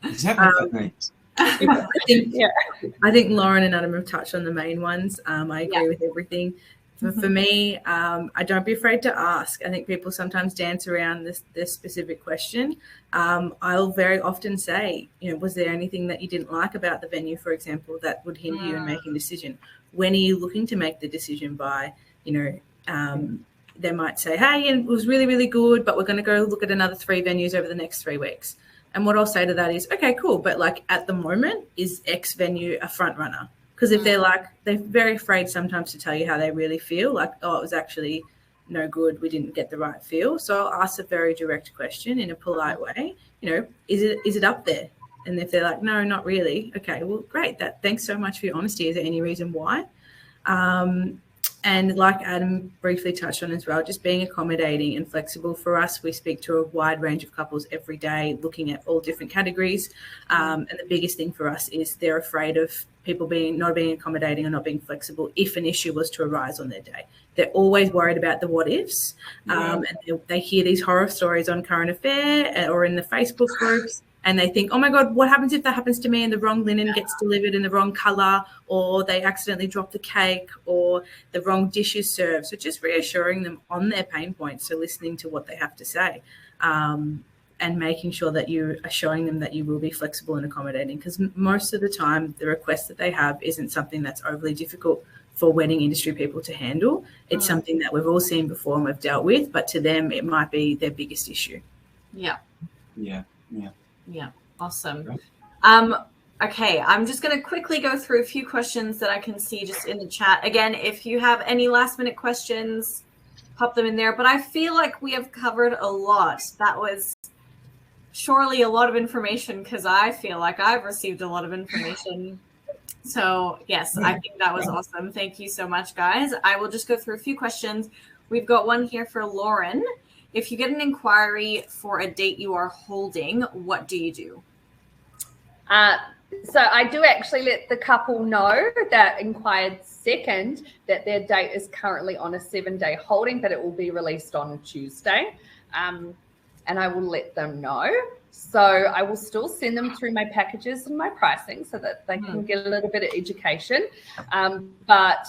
Is that what that means? I think Lauren and Adam have touched on the main ones. I agree with everything. For me, I don't be afraid to ask. I think people sometimes dance around this specific question. I'll very often say, was there anything that you didn't like about the venue, for example, that would hinder you in making a decision? When are you looking to make the decision by? They might say, hey, it was really, really good, but we're going to go look at another 3 venues over the next 3 weeks. And what I'll say to that is, okay, cool. But like at the moment, is X venue a front runner? Because if they're very afraid sometimes to tell you how they really feel, like, oh, it was actually no good, we didn't get the right feel. So I'll ask a very direct question in a polite way, is it up there? And if they're like, no, not really, okay, well, great. Thanks so much for your honesty. Is there any reason why? And like Adam briefly touched on as well, just being accommodating and flexible. For us, we speak to a wide range of couples every day, looking at all different categories. And the biggest thing for us is they're afraid of people not being accommodating or not being flexible if an issue was to arise on their day. They're always worried about the what ifs. And they hear these horror stories on Current Affair or in the Facebook groups. And they think, oh, my God, what happens if that happens to me and the wrong linen gets delivered in the wrong colour, or they accidentally drop the cake, or the wrong dish is served? So just reassuring them on their pain points, so listening to what they have to say, and making sure that you are showing them that you will be flexible and accommodating, because most of the time the request that they have isn't something that's overly difficult for wedding industry people to handle. It's something that we've all seen before and we've dealt with, but to them it might be their biggest issue. Yeah, awesome. Okay, I'm just going to quickly go through a few questions that I can see just in the chat. Again, if you have any last minute questions, pop them in there. But I feel like we have covered a lot. That was surely a lot of information, because I feel like I've received a lot of information. So yes, I think that was awesome. Thank you so much, guys. I will just go through a few questions. We've got one here for Lauren. If you get an inquiry for a date you are holding, what do you do? So I do actually let the couple know that inquired second that their date is currently on a 7-day holding, but it will be released on Tuesday. And I will let them know. So I will still send them through my packages and my pricing so that they can get a little bit of education. But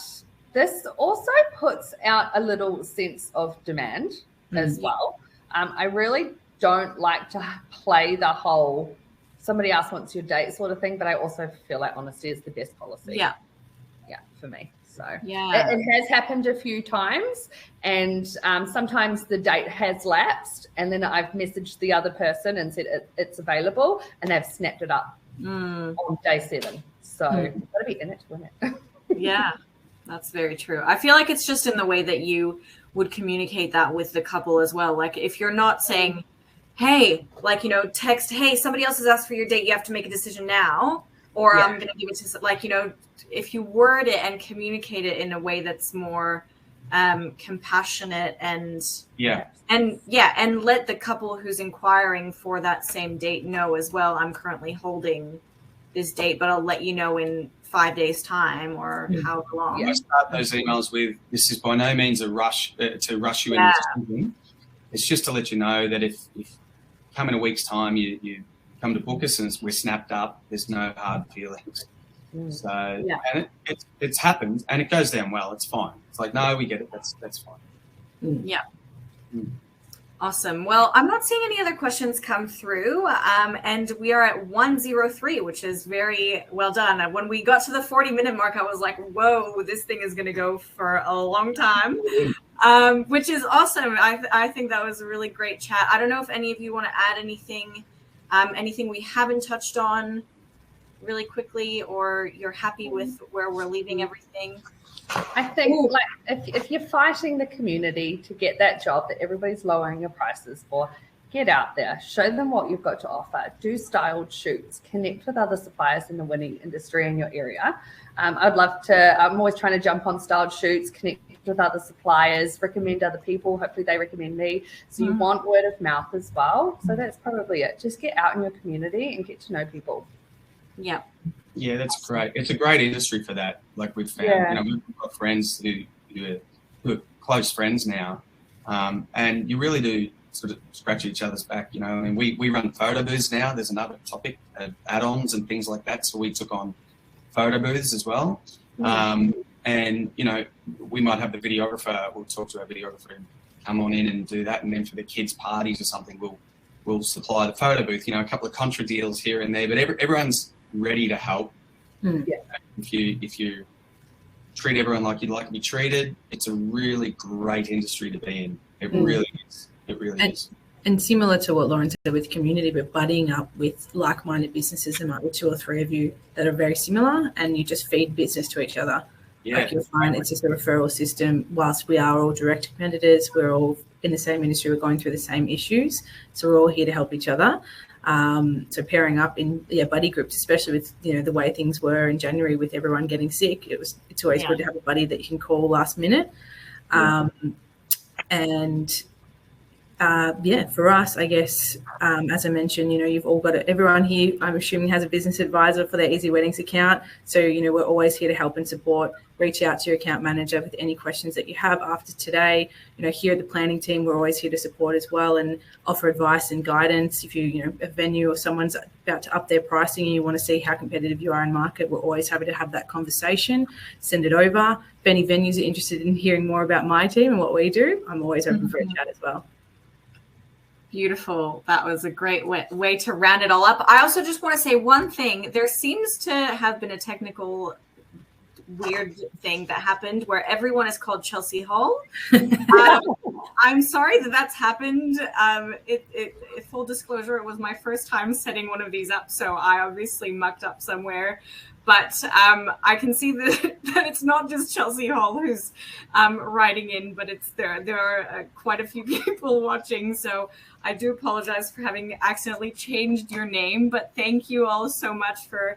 this also puts out a little sense of demand as well. I really don't like to play the whole somebody else wants your date sort of thing, but I also feel like honesty is the best policy. Yeah, for me. So it has happened a few times, and sometimes the date has lapsed, and then I've messaged the other person and said it's available, and they've snapped it up on day 7. So you've got to be in it to win it. Yeah, that's very true. I feel like it's just in the way that you would communicate that with the couple as well. Like if you're not saying, hey, like, text, hey, somebody else has asked for your date, you have to make a decision now, or I'm going to give it to, if you word it and communicate it in a way that's more compassionate and let the couple who's inquiring for that same date know as well, I'm currently holding this date, but I'll let you know in 5 days time or however long. I start those emails with, this is by no means a rush to rush you into something. It's just to let you know that if come in a week's time, you come to book us and we're snapped up, there's no hard feelings. So and it's happened and it goes down well. It's fine. It's like, no, we get it. That's fine. Awesome. Well, I'm not seeing any other questions come through, and we are at 103, which is very well done. When we got to the 40-minute mark, I was like, whoa, this thing is going to go for a long time, which is awesome. I think that was a really great chat. I don't know if any of you want to add anything we haven't touched on really quickly, or you're happy with where we're leaving everything. I think if you're fighting the community to get that job that everybody's lowering your prices for, get out there, show them what you've got to offer, do styled shoots, connect with other suppliers in the wedding industry in your area. I'm always trying to jump on styled shoots, connect with other suppliers, recommend other people. Hopefully they recommend me. So you want word of mouth as well. So that's probably it. Just get out in your community and get to know people. Yeah. Yeah, that's great. It's a great industry for that. Like we've found, we've got friends who are close friends now, and you really do sort of scratch each other's back. You know, I mean, we run photo booths now. There's another topic, add-ons and things like that. So we took on photo booths as well. And, you know, we might have the videographer, we'll talk to our videographer and come on in and do that. And then for the kids' parties or something, we'll supply the photo booth, you know, a couple of contra deals here and there, but everyone's ready to help. If you treat everyone like you'd like to be treated, it's a really great industry to be in. It really is. It really is. And similar to what Lauren said with community, but buddying up with like-minded businesses, there might be 2 or 3 of you that are very similar, and you just feed business to each other. Yeah, like you'll find it's just a referral system. Whilst we are all direct competitors, we're all in the same industry, we're going through the same issues, so we're all here to help each other. So pairing up in buddy groups, especially with, you know, the way things were in January with everyone getting sick, it's always good to have a buddy that you can call last minute. For us, I guess, as I mentioned, you know, you've all got everyone here, I'm assuming, has a business advisor for their Easy Weddings account. So, you know, we're always here to help and support. Reach out to your account manager with any questions that you have after today. You know, here at the planning team, we're always here to support as well and offer advice and guidance. If you know, a venue or someone's about to up their pricing and you want to see how competitive you are in market, we're always happy to have that conversation. Send it over. If any venues are interested in hearing more about my team and what we do, I'm always open for a chat as well. Beautiful. That was a great way to round it all up. I also just want to say one thing. There seems to have been a technical weird thing that happened where everyone is called Chelsea Hall. I'm sorry that's happened. Full disclosure, it was my first time setting one of these up, so I obviously mucked up somewhere. But I can see that it's not just Chelsea Hall who's writing in, but there are quite a few people watching. So I do apologize for having accidentally changed your name. But thank you all so much for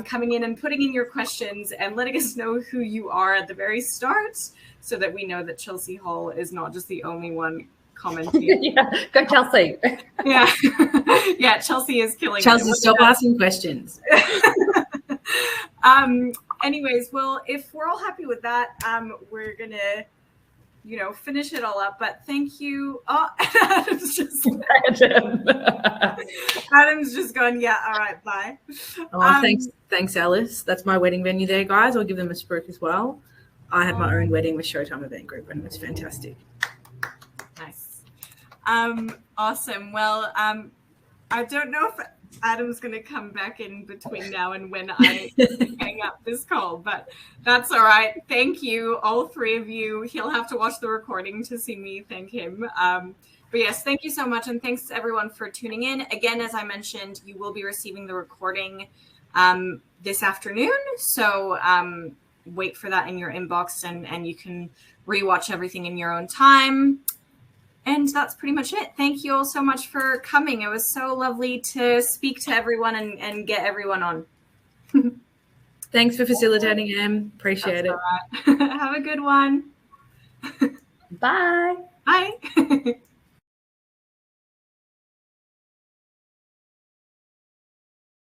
coming in and putting in your questions and letting us know who you are at the very start, so that we know that Chelsea Hall is not just the only one commenting. Go Chelsea. Yeah, Chelsea is killing it. Chelsea, stop asking questions. Anyways, well, if we're all happy with that, we're gonna, you know, finish it all up. But thank you. Oh, Adam's just going, yeah, all right, bye. Thanks, Alice. That's my wedding venue there, guys. I'll give them a spruik as well. I had my own wedding with Showtime Event Group, and it was fantastic. Nice. Awesome. Well, I don't know if Adam's going to come back in between now and when I hang up this call, but that's all right. Thank you, all 3 of you. He'll have to watch the recording to see me thank him. But yes, thank you so much. And thanks to everyone for tuning in. Again, as I mentioned, you will be receiving the recording this afternoon. So wait for that in your inbox, and you can rewatch everything in your own time. And that's pretty much it. Thank you all so much for coming. It was so lovely to speak to everyone and get everyone on. Thanks for facilitating, Em. Appreciate it. All right. Have a good one. Bye. Bye.